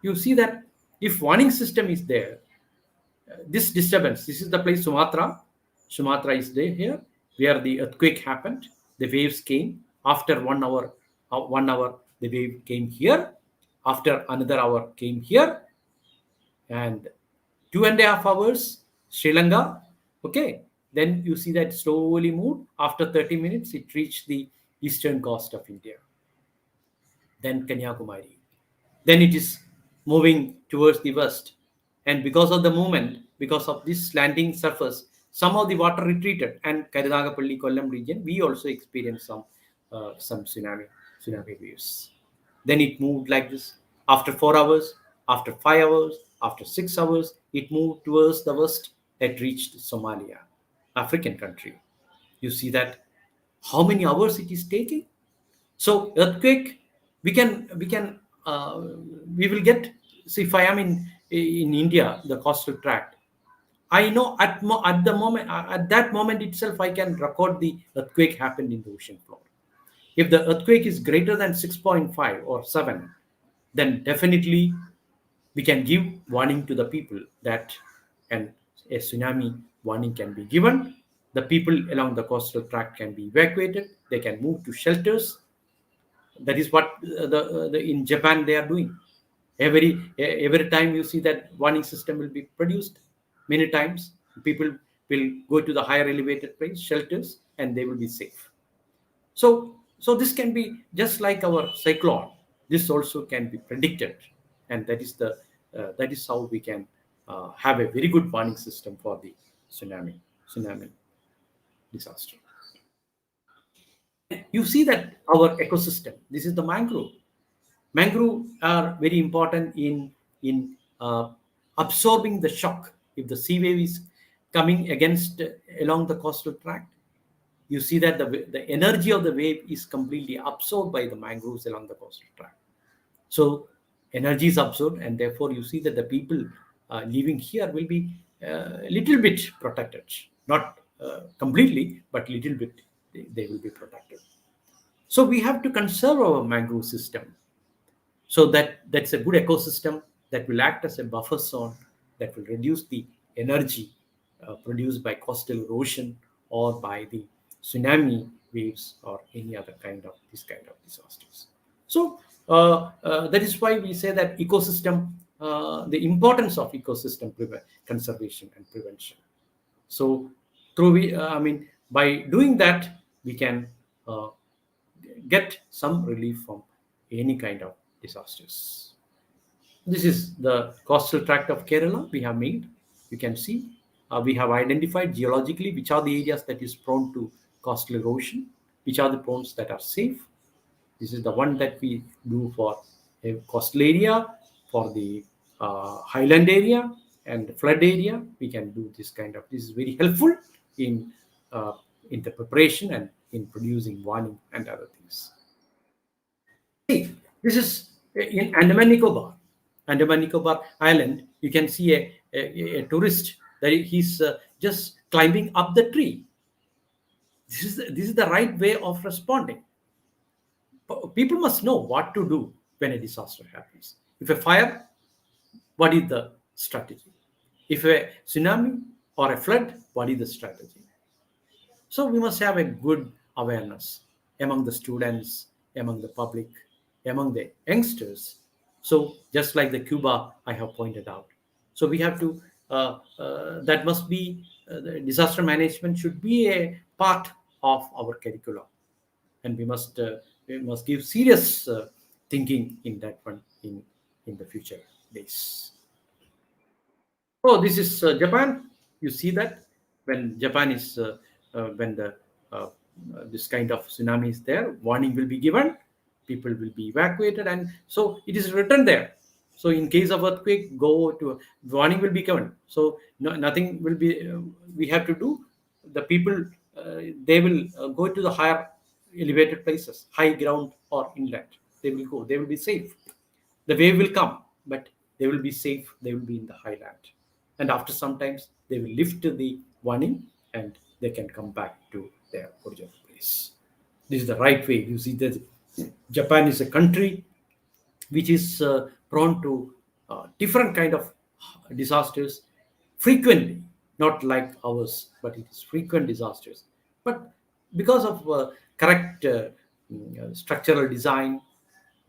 [SPEAKER 1] You see that if warning system is there, this disturbance, this is the place Sumatra is there here, where the earthquake happened. The waves came after 1 hour. 1 hour the wave came here. After another hour came here, and 2.5 hours Sri Lanka. Okay, then you see that slowly moved. After 30 minutes, it reached the eastern coast of India. Then Kanyakumari. Then it is moving towards the west. And because of the movement, because of this landing surface, some of the water retreated. And Karunagapalli, Kollam region, we also experienced some tsunami waves. Then it moved like this. After 4 hours, after 5 hours, after 6 hours, it moved towards the west. It reached Somalia, African country. You see that how many hours it is taking. So earthquake, we will get. See, if I am in India, the coastal tract, I know at that moment itself, I can record the earthquake happened in the ocean floor. If the earthquake is greater than 6.5 or 7, then definitely we can give warning to the people that and a tsunami warning can be given. The people along the coastal tract can be evacuated. They can move to shelters. That is what the in Japan they are doing. Every time you see that warning system will be produced, many times people will go to the higher elevated place shelters and they will be safe. So this can be just like our cyclone. This also can be predicted, and that is how we can have a very good warning system for the tsunami disaster. You see that our ecosystem. This is the mangrove. Mangrove are very important in absorbing the shock. If the sea wave is coming against along the coastal tract, you see that the energy of the wave is completely absorbed by the mangroves along the coastal tract. So energy is absorbed, and therefore you see that the people living here will be a little bit protected, not completely, but little bit they will be protected. So we have to conserve our mangrove system, so that's a good ecosystem that will act as a buffer zone that will reduce the energy produced by coastal erosion or by the tsunami waves or any other kind of this kind of disasters. So that is why we say that ecosystem, the importance of ecosystem conservation and prevention. So through I mean, by doing that, we can uh, get some relief from any kind of disasters. This is the coastal tract of Kerala we have made. You can see we have identified geologically which are the areas that is prone to coastal erosion, which are the zones that are safe. This is the one that we do for a coastal area, for the highland area and flood area. We can do this kind of. This is very helpful in uh, in the preparation and in producing warning and other things. See, this is in Andaman Nicobar. Andaman Nicobar Island. You can see a tourist that he's just climbing up the tree. This is the right way of responding. People must know what to do when a disaster happens. If a fire, what is the strategy? If a tsunami or a flood, what is the strategy? So we must have a good awareness among the students, among the public, among the youngsters. So just like the Cuba I have pointed out. So we have to, that must be, the disaster management should be a part of our curriculum. And we must give serious thinking in that one in the future days. Oh, this is Japan. You see that when Japan is when the this kind of tsunami is there, warning will be given, people will be evacuated, and so it is written there. So in case of earthquake, go to warning will be given. So nothing will be. We have to do. The people they will go to the higher elevated places, high ground or inland. They will go. They will be safe. The wave will come, but they will be safe. They will be in the highland, and after some times they will lift the warning and they can come back to their original place. This is the right way. You see that Japan is a country which is prone to different kind of disasters frequently, not like ours, but it is frequent disasters. But because of correct structural design,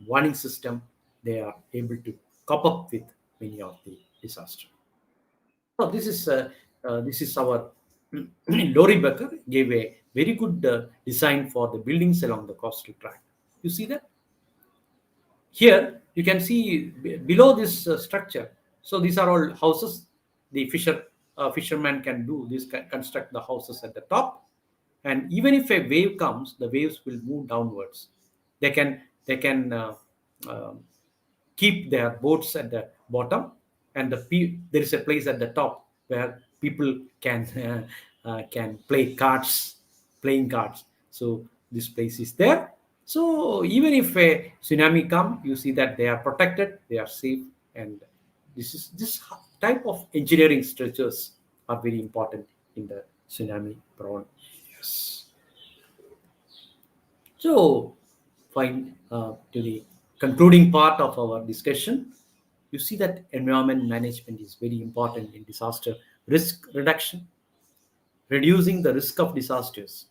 [SPEAKER 1] warning system, they are able to cope up with many of the disasters. So this is our Lori Becker gave a very good design for the buildings along the coastal tract. You see that here you can see below this structure. So these are all houses. The fisherman can do this, construct the houses at the top, and even if a wave comes, the waves will move downwards. They can um, keep their boats at the bottom, and there is a place at the top where people can play cards, playing cards. So this place is there. So even if a tsunami come, you see that they are protected, they are safe, and this type of engineering structures are very important in the tsunami prone areas. So, fine, to the concluding part of our discussion, you see that environment management is very important in disaster risk reduction, reducing the risk of disasters,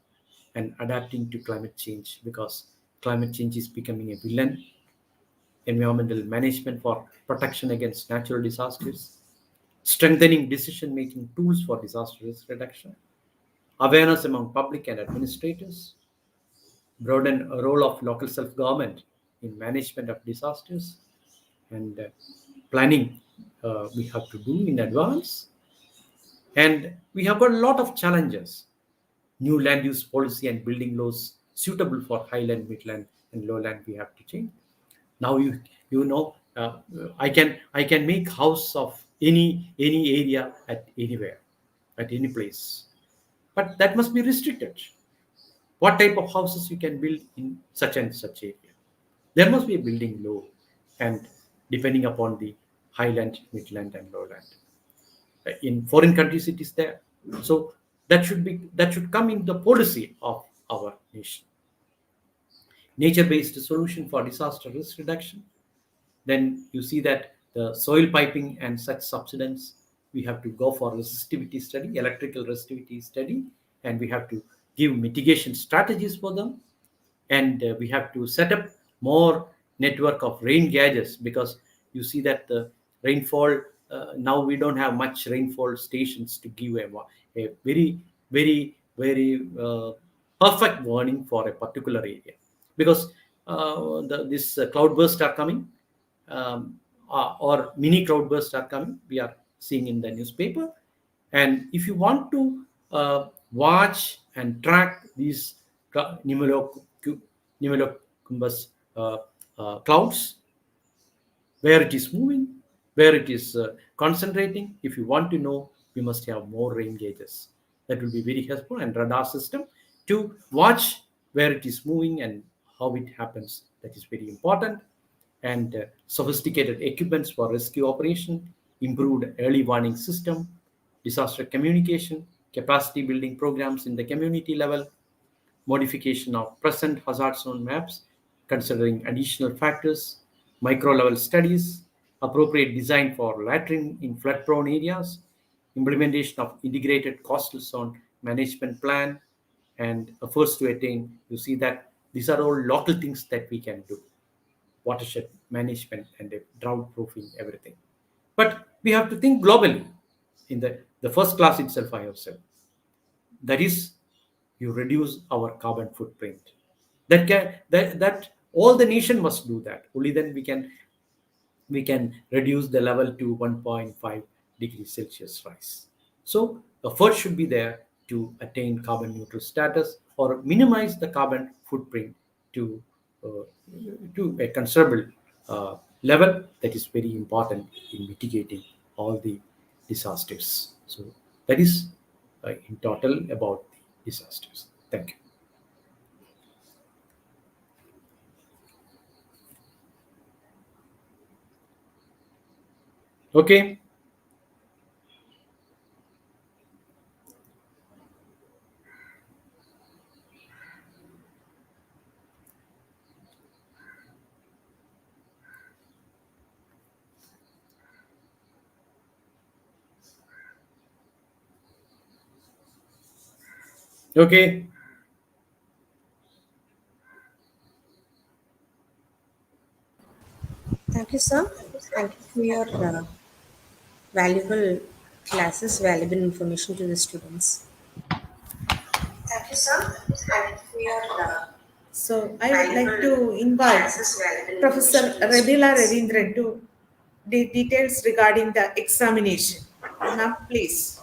[SPEAKER 1] and adapting to climate change, because climate change is becoming a villain. Environmental management for protection against natural disasters, strengthening decision making tools for disaster risk reduction, awareness among public and administrators, broaden a role of local self-government in management of disasters, and planning we have to do in advance. And we have got a lot of challenges. New land use policy and building laws suitable for highland, midland, and lowland we have to change. Now I can make house of any area at anywhere, at any place, but that must be restricted. What type of houses you can build in such and such area? There must be a building law, and depending upon the highland, midland, and lowland. In foreign countries, it is there. So that should come in the policy of our nation. Nature-based solution for disaster risk reduction. Then you see that the soil piping and such subsidence, we have to go for resistivity study, electrical resistivity study, and we have to give mitigation strategies for them. And we have to set up more network of rain gauges, because you see that the rainfall, now we don't have much rainfall stations to give a very very perfect warning for a particular area, because this cloudbursts are coming, or mini cloudbursts are coming, we are seeing in the newspaper. And if you want to watch and track these cumulus clouds, where it is moving, where it is concentrating. If you want to know, we must have more rain gauges. That will be very helpful, and radar system to watch where it is moving and how it happens. That is very important. And sophisticated equipments for rescue operation, improved early warning system, disaster communication, capacity building programs in the community level, modification of present hazard zone maps, considering additional factors, micro level studies, appropriate design for latrine in flood prone areas, implementation of integrated coastal zone management plan, and efforts to attain. You see that these are all local things that we can do: watershed management and drought proofing, everything. But we have to think globally. In the first class itself, I have said, that is, you reduce our carbon footprint. That all the nation must do that. Only then we can reduce the level to 1.5 degrees Celsius rise. So effort should be there to attain carbon neutral status, or minimize the carbon footprint to uh, to a considerable level. That is very important in mitigating all the disasters. So that is in total about the disasters. Thank you. Okay. Okay.
[SPEAKER 2] Thank you, sir. Thank you for your valuable classes, valuable information to the students. Thank you, sir. Thank you for your So I would like to invite classes, valuable Professor information to the Redila students. Ravindran to the details regarding the examination. Ma'am, please.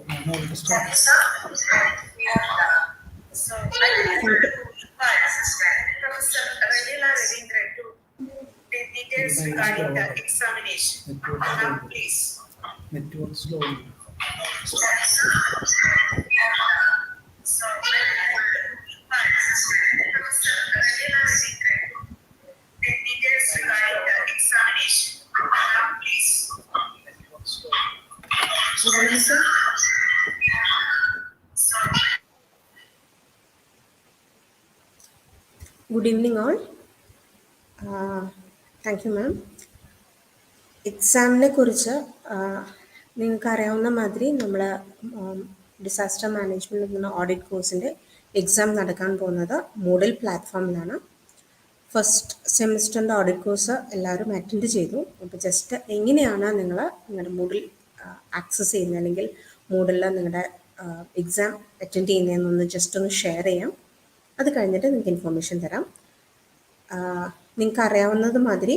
[SPEAKER 2] Thank you, sir. Thank you for your so I would like to invite Professor Redila Ravindran to the details regarding the examination. Ma'am, please. Network slowly. So I would like to invite Professor Redila Ravindran to the details regarding the examination. Ma'am, please. Good morning, sir. Good evening, all. Thank you, ma'am. എക്സാമിനെ കുറിച്ച് നിങ്ങൾക്ക് അറിയാവുന്ന മാതിരി നമ്മൾ disaster management എന്ന audit കോഴ്സിൻ്റെ exam നടക്കാൻ പോകുന്നത് Moodle പ്ലാറ്റ്ഫോമിലാണ്. First സെമിസ്റ്ററിൻ്റെ audit course എല്ലാവരും അറ്റൻഡ് ചെയ്തു. അപ്പോൾ ജസ്റ്റ് എങ്ങനെയാണ് നിങ്ങൾ നിങ്ങളുടെ മൂഡിൽ ആക്സസ് ചെയ്യുന്നത് അല്ലെങ്കിൽ മൂഡിൽ നിങ്ങളുടെ എക്സാം അറ്റൻഡ് ചെയ്യുന്നതെന്നൊന്ന് ജസ്റ്റ് ഒന്ന് ഷെയർ ചെയ്യാം. അത് കഴിഞ്ഞിട്ട് നിങ്ങൾക്ക് ഇൻഫർമേഷൻ തരാം. നിങ്ങൾക്ക് അറിയാവുന്നത് മാതിരി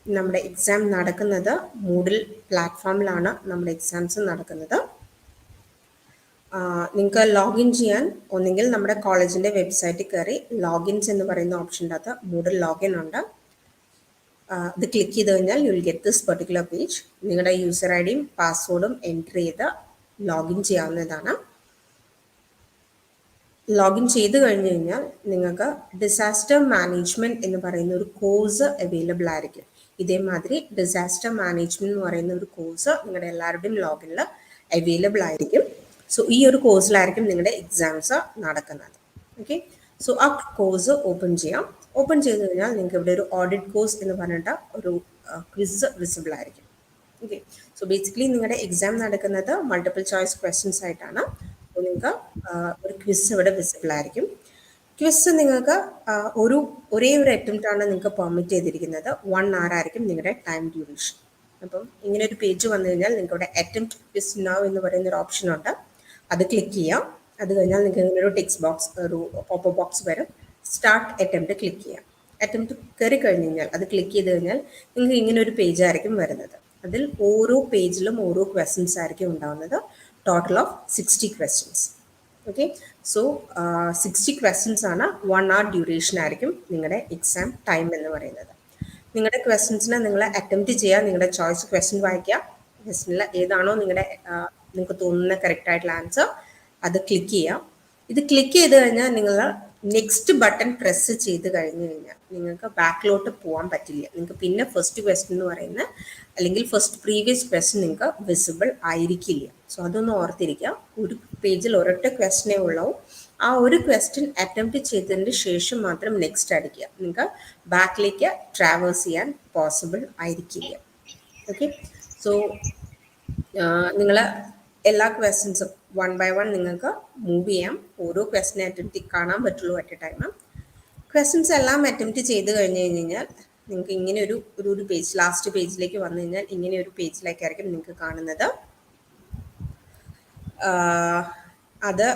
[SPEAKER 2] നമ്മുടെ എക്സാം നടക്കുന്നത് മൂഡിൽ പ്ലാറ്റ്ഫോമിലാണ് നമ്മുടെ എക്സാംസ് നടക്കുന്നത്. നിങ്ങൾക്ക് ലോഗിൻ ചെയ്യാൻ ഒന്നെങ്കിൽ നമ്മുടെ കോളേജിൻ്റെ വെബ്സൈറ്റിൽ കയറി ലോഗിൻസ് എന്ന് പറയുന്ന ഓപ്ഷൻ്റെ അകത്ത് മൂഡിൽ ലോഗിൻ ഉണ്ട്. ഇത് ക്ലിക്ക് ചെയ്ത് കഴിഞ്ഞാൽ you will get this particular page. നിങ്ങളുടെ യൂസർ ഐ ഡിയും പാസ്വേഡും എൻ്റർ ചെയ്ത് ലോഗിൻ ചെയ്യാവുന്നതാണ്. ലോഗിൻ ചെയ്ത് കഴിഞ്ഞ് കഴിഞ്ഞാൽ നിങ്ങൾക്ക് ഡിസാസ്റ്റർ മാനേജ്മെൻറ്റ് എന്ന് പറയുന്ന ഒരു കോഴ്സ് അവൈലബിൾ ആയിരിക്കും. ഇതേമാതിരി ഡിസാസ്റ്റർ മാനേജ്മെൻറ്റ് എന്ന് പറയുന്ന ഒരു കോഴ്സ് നിങ്ങളുടെ എല്ലാവരുടെയും ലോഗിനിൽ അവൈലബിൾ ആയിരിക്കും. സോ ഈ ഒരു കോഴ്സിലായിരിക്കും നിങ്ങളുടെ എക്സാംസ് നടക്കുന്നത്. ഓക്കെ, സോ ആ കോഴ്സ് ഓപ്പൺ ചെയ്യാം. ഓപ്പൺ ചെയ്ത് കഴിഞ്ഞാൽ നിങ്ങൾക്ക് ഇവിടെ ഒരു ഓഡിറ്റ് കോഴ്സ് എന്ന് പറഞ്ഞിട്ട് ഒരു ക്വിസ് വിസിബിൾ ആയിരിക്കും. ഓക്കെ, സോ ബേസിക്കലി നിങ്ങളുടെ എക്സാം നടക്കുന്നത് മൾട്ടിപ്പിൾ ചോയ്സ് ക്വസ്റ്റ്യൻസ് ആയിട്ടാണ്. അപ്പോൾ നിങ്ങൾക്ക് ഒരു ക്വിസ് ഇവിടെ വിസിബിൾ ആയിരിക്കും. ക്വിസ് നിങ്ങൾക്ക് ഒരേ ഒരു അറ്റംപ്റ്റ് ആണ് നിങ്ങൾക്ക് പെർമിറ്റ് ചെയ്തിരിക്കുന്നത്. 1 hour ആയിരിക്കും നിങ്ങളുടെ ടൈം ഡ്യൂറേഷൻ. അപ്പം ഇങ്ങനെ ഒരു പേജ് വന്നു കഴിഞ്ഞാൽ നിങ്ങൾക്ക് ഇവിടെ അറ്റംപ്റ്റ് ക്വിസ് നൗ എന്ന് പറയുന്ന ഒരു ഓപ്ഷൻ ഉണ്ട്. അത് ക്ലിക്ക് ചെയ്യാം. അത് കഴിഞ്ഞാൽ നിങ്ങൾക്ക് ഇങ്ങനെ ഒരു ടെക്സ്റ്റ് ബോക്സ്, ഒരു പോപ്പ് ബോക്സ് വരും. സ്റ്റാർട്ട് അറ്റംപ്റ്റ് ക്ലിക്ക് ചെയ്യാം. അറ്റംപ്റ്റ് കയറി കഴിഞ്ഞ് കഴിഞ്ഞാൽ അത് ക്ലിക്ക് ചെയ്ത് കഴിഞ്ഞാൽ നിങ്ങൾക്ക് ഇങ്ങനെ ഒരു പേജ് ആയിരിക്കും വരുന്നത്. അതിൽ ഓരോ പേജിലും ഓരോ ക്വസ്റ്റ്യൻസ് ആയിരിക്കും ഉണ്ടാവുന്നത്. Total of 60 questions. Okay, so 60 questions ആണ്. 1 hour ഡ്യൂറേഷൻ ആയിരിക്കും നിങ്ങളുടെ എക്സാം ടൈം എന്ന് പറയുന്നത്. നിങ്ങളുടെ ക്വസ്റ്റ്യൻസിനെ നിങ്ങൾ അറ്റംപ്റ്റ് ചെയ്യുക. നിങ്ങളുടെ ചോയ്സ് ക്വസ്റ്റ്യൻ വായിക്കുക. ക്വസ്റ്റ്യനിൽ ഏതാണോ നിങ്ങൾക്ക് തോന്നുന്ന കറക്റ്റ് ആയിട്ടുള്ള ആൻസർ അത് ക്ലിക്ക് ചെയ്യുക. ഇത് ക്ലിക്ക് ചെയ്ത് കഴിഞ്ഞാൽ നിങ്ങൾ നെക്സ്റ്റ് ബട്ടൺ പ്രസ് ചെയ്ത് കഴിഞ്ഞ് കഴിഞ്ഞാൽ നിങ്ങൾക്ക് ബാക്കിലോട്ട് പോകാൻ പറ്റില്ല. നിങ്ങൾക്ക് പിന്നെ ഫസ്റ്റ് ക്വസ്റ്റ്യൻ എന്ന് പറയുന്ന അല്ലെങ്കിൽ ഫസ്റ്റ് പ്രീവിയസ് ക്വസ്റ്റ്യൻ നിങ്ങൾക്ക് വിസിബിൾ ആയിരിക്കില്ല. സോ അതൊന്ന് ഓർത്തിരിക്കുക. ഒരു പേജിൽ ഒരൊറ്റ ക്വസ്റ്റ്യനേ ഉള്ളൂ. ആ ഒരു ക്വസ്റ്റ്യൻ അറ്റംപ്റ്റ് ചെയ്തതിന് ശേഷം മാത്രം നെക്സ്റ്റ് അടിക്കുക. നിങ്ങൾക്ക് ബാക്കിലേക്ക് ട്രാവേഴ്സ് ചെയ്യാൻ പോസിബിൾ ആയിരിക്കില്ല. ഓക്കെ, സോ നിങ്ങൾ എല്ലാ ക്വസ്റ്റ്യൻസും 1 by 1 നിങ്ങൾക്ക് മൂവ് ചെയ്യാം. ഓരോ ക്വസ്റ്റ്യൻ അറ്റംപ്റ്റ് കാണാൻ പറ്റുള്ളൂ അറ്റ് എ ടൈം. ക്വസ്റ്റ്യൻസ് എല്ലാം അറ്റംപ്റ്റ് ചെയ്ത് കഴിഞ്ഞ് കഴിഞ്ഞാൽ നിങ്ങൾക്ക് ഇങ്ങനെ ഒരു പേജ്, ലാസ്റ്റ് പേജിലേക്ക് വന്നു കഴിഞ്ഞാൽ ഇങ്ങനെ ഒരു പേജിലേക്കായിരിക്കും നിങ്ങൾക്ക് കാണുന്നത്. അത്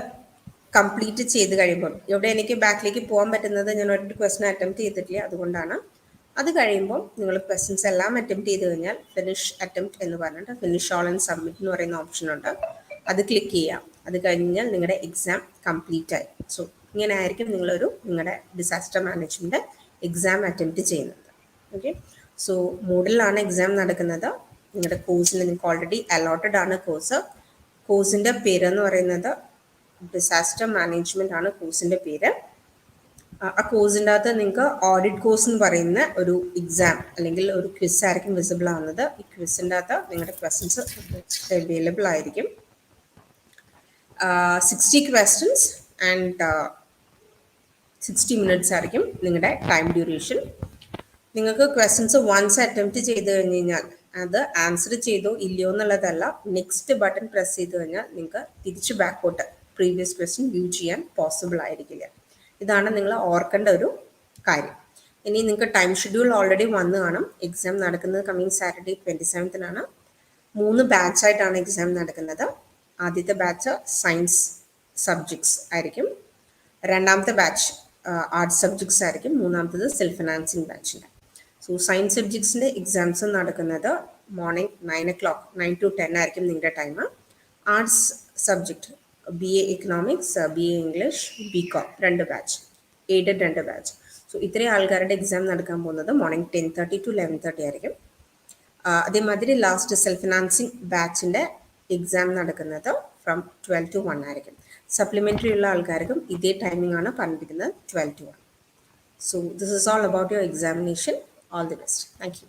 [SPEAKER 2] കംപ്ലീറ്റ് ചെയ്ത് കഴിയുമ്പോൾ ഇവിടെ എനിക്ക് ബാക്കിലേക്ക് പോകാൻ പറ്റുന്നത് ഞാൻ ഒരു ക്വസ്റ്റ്യൻ അറ്റംപ്റ്റ് ചെയ്തിട്ടില്ല, അതുകൊണ്ടാണ്. അത് കഴിയുമ്പോൾ നിങ്ങൾ ക്വസ്റ്റ്യൻസ് എല്ലാം അറ്റംപ്റ്റ് ചെയ്ത് കഴിഞ്ഞാൽ ഫിനിഷ് അറ്റംപ്റ്റ് എന്ന് പറഞ്ഞിട്ട് ഫിനിഷ് ഓൾ ആൻഡ് സബ്മിറ്റ് എന്ന് പറയുന്ന ഓപ്ഷൻ ഉണ്ട്. അത് ക്ലിക്ക് ചെയ്യാം. അത് കഴിഞ്ഞാൽ നിങ്ങളുടെ എക്സാം കംപ്ലീറ്റ് ആയി. സോ ഇങ്ങനെ ആയിരിക്കും നിങ്ങളുടെ ഡിസാസ്റ്റർ മാനേജ്മെൻറ്റ് എക്സാം അറ്റംപ്റ്റ് ചെയ്യുന്നത്. ഓക്കെ, സോ മൂഡിലാണ് എക്സാം നടക്കുന്നത്. നിങ്ങളുടെ കോഴ്സിന് നിങ്ങൾക്ക് ഓൾറെഡി അലോട്ടഡ് ആണ് കോഴ്സ്. കോഴ്സിൻ്റെ പേരെന്ന് പറയുന്നത് ഡിസാസ്റ്റർ മാനേജ്മെൻറ്റ് ആണ് കോഴ്സിൻ്റെ പേര്. ആ കോഴ്സിൻ്റെ അകത്ത് നിങ്ങൾക്ക് ഓഡിറ്റ് കോഴ്സ് എന്ന് പറയുന്ന ഒരു എക്സാം അല്ലെങ്കിൽ ഒരു ക്വിസ് ആയിരിക്കും വിസിബിൾ ആവുന്നത്. ഈ ക്വിസിൻ്റെ അകത്ത് നിങ്ങളുടെ ക്വസ്റ്റ്യൻസ് അവൈലബിൾ ആയിരിക്കും. 60 ക്വസ്റ്റ്യൻസ് ആൻഡ് 60 minutes ആയിരിക്കും നിങ്ങളുടെ ടൈം ഡ്യൂറേഷൻ. നിങ്ങൾക്ക് ക്വസ്റ്റ്യൻസ് വൺസ് അറ്റംപ്റ്റ് ചെയ്ത് കഴിഞ്ഞ് കഴിഞ്ഞാൽ അത് ആൻസർ ചെയ്തോ ഇല്ലയോ എന്നുള്ളതല്ല, നെക്സ്റ്റ് ബട്ടൺ പ്രസ് ചെയ്ത് കഴിഞ്ഞാൽ നിങ്ങൾക്ക് തിരിച്ച് ബാക്കോട്ട് പ്രീവിയസ് ക്വസ്റ്റ്യൻ വ്യൂ ചെയ്യാൻ പോസിബിൾ ആയിരിക്കില്ല. ഇതാണ് നിങ്ങൾ ഓർക്കേണ്ട ഒരു കാര്യം. ഇനി നിങ്ങൾക്ക് ടൈം ഷെഡ്യൂൾ ഓൾറെഡി വന്ന് കാണും. എക്സാം നടക്കുന്നത് കമ്മിങ് സാറ്റർഡേ 27th 3 ബാച്ചായിട്ടാണ് എക്സാം നടക്കുന്നത്. ആദ്യത്തെ ബാച്ച് സയൻസ് സബ്ജക്ട്സ് ആയിരിക്കും. രണ്ടാമത്തെ ബാച്ച് ആർട്സ് സബ്ജക്ട്സ് ആയിരിക്കും. മൂന്നാമത്തത് സെൽഫ് ഫിനാൻസിങ് ബാച്ചിൻ്റെ. സോ സയൻസ് സബ്ജക്ട്സിൻ്റെ എക്സാംസ് നടക്കുന്നത് മോർണിംഗ് 9 o'clock 9 to 10 ആയിരിക്കും നിങ്ങളുടെ time. Arts subject BA economics, BA English, BCom 2 batch, aided 2 batch. So ഇത്രയും ആൾക്കാരുടെ എക്സാം നടക്കാൻ പോകുന്നത് മോർണിംഗ് 10:30 to 11:30 ആയിരിക്കും. അതേമാതിരി ലാസ്റ്റ് സെൽഫ് ഫിനാൻസിങ് ബാച്ചിൻ്റെ എക്സാം നടക്കുന്നത് ഫ്രം 12 to 1 ആയിരിക്കും. സപ്ലിമെൻ്ററി ഉള്ള ആൾക്കാർക്കും ഇതേ ടൈമിംഗ് ആണ് പറഞ്ഞിരിക്കുന്നത്, 12 to 1. So this is all about your examination. All the best. Thank you.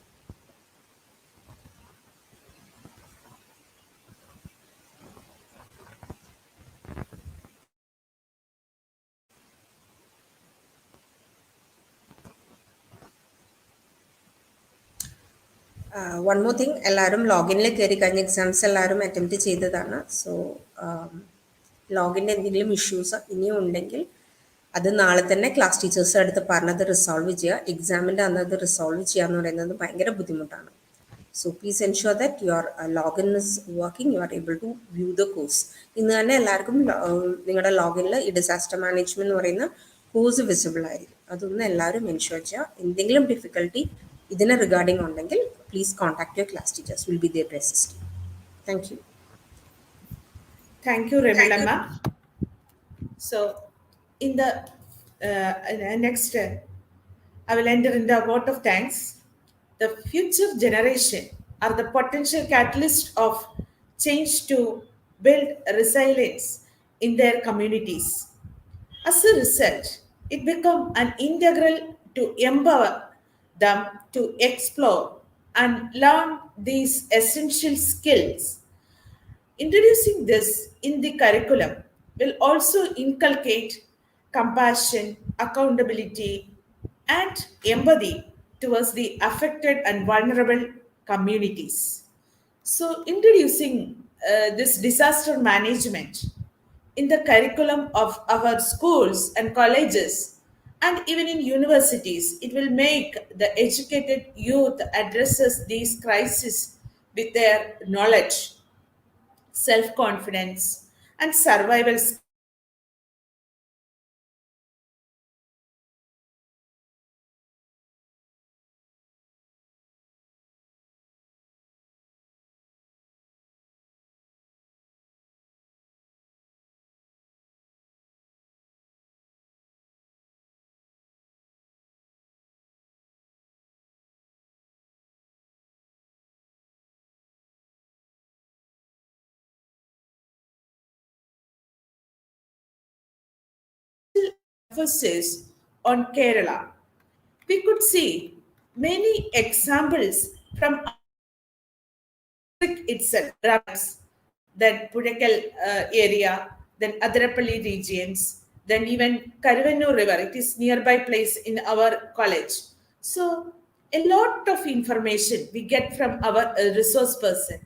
[SPEAKER 2] One more thing, എല്ലാവരും ലോഗിനിൽ കയറി കഴിഞ്ഞ എക്സാംസ് എല്ലാവരും അറ്റംപ്റ്റ് ചെയ്തതാണ്. സോ ലോഗിൻ്റെ എന്തെങ്കിലും ഇഷ്യൂസ് ഇനിയും ഉണ്ടെങ്കിൽ അത് നാളെ തന്നെ ക്ലാസ് ടീച്ചേഴ്സ് അടുത്ത് പറഞ്ഞത് റിസോൾവ് ചെയ്യുക. എക്സാമിൻ്റെ അന്ന് അത് റിസോൾവ് ചെയ്യുക എന്ന് പറയുന്നത് ഭയങ്കര ബുദ്ധിമുട്ടാണ്. So please ensure that your login is working, you are able to view the course. ഇന്ന് തന്നെ എല്ലാവർക്കും നിങ്ങളുടെ ലോഗിനിൽ ഈ ഡിസാസ്റ്റർ മാനേജ്മെന്റ് എന്ന് പറയുന്ന കോഴ്സ് വിസിബിൾ ആയിരിക്കും. അതൊന്ന് എല്ലാവരും എൻഷുർ ചെയ്യുക. എന്തെങ്കിലും ഡിഫിക്കൽട്ടി ഇതിന് റിഗാർഡിംഗ് ഉണ്ടെങ്കിൽ please contact your class teachers, will be there to assist. Thank you.
[SPEAKER 3] Thank you, Remilama. So, in the next, I will enter in the vote of thanks. The future generation are the potential catalyst of change to build resilience in their communities. As a result, it becomes an integral to empower them to explore and learn these essential skills. Introducing this in the curriculum will also inculcate compassion, accountability, and empathy towards the affected and vulnerable communities. So, introducing this disaster management in the curriculum of our schools and colleges and even in universities, it will make the educated youth addresses these crises with their knowledge, self-confidence, and survival skills. Emphasis on Kerala. We could see many examples from itself, then Pudakal area, then Adrapalli regions, then even Karuvennur River. It is nearby place in our college. So a lot of information we get from our resource person.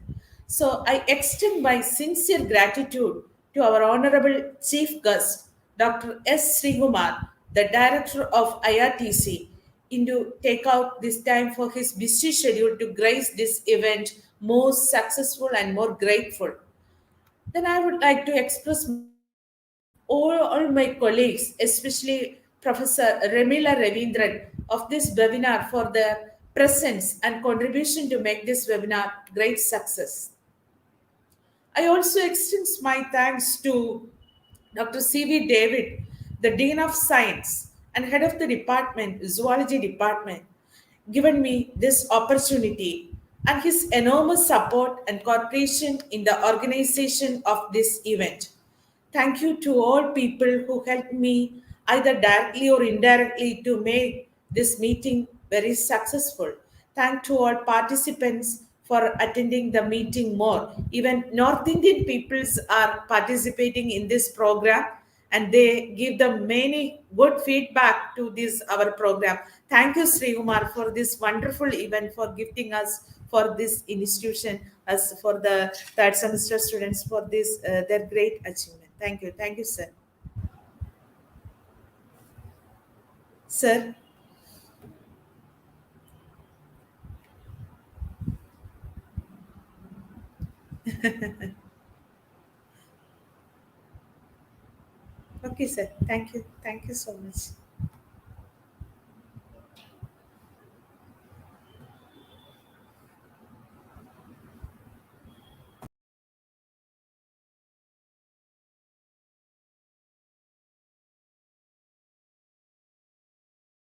[SPEAKER 3] So I extend my sincere gratitude to our honorable chief guest, Dr.S. Sreekumar, the director of IRTC, to take out this time for his busy schedule to grace this event more successful and more grateful. Then I would like to express all my colleagues, especially Professor Remila Ravindran of this webinar for their presence and contribution to make this webinar great success. I also extend my thanks to Dr. C.V. David, the Dean of Science and Head of the Department, Zoology Department, given me this opportunity and his enormous support and cooperation in the organization of this event. Thank you to all people who helped me either directly or indirectly to make this meeting very successful. Thank to all participants for attending the meeting more. Even North Indian peoples are participating in this program and they give them many good feedback to this our program. Thank you, Sreekumar, for this wonderful event, for gifting us for this institution, as for the third semester students for this their great achievement. Thank you, sir. Sir. Okay, sir. Thank you so much.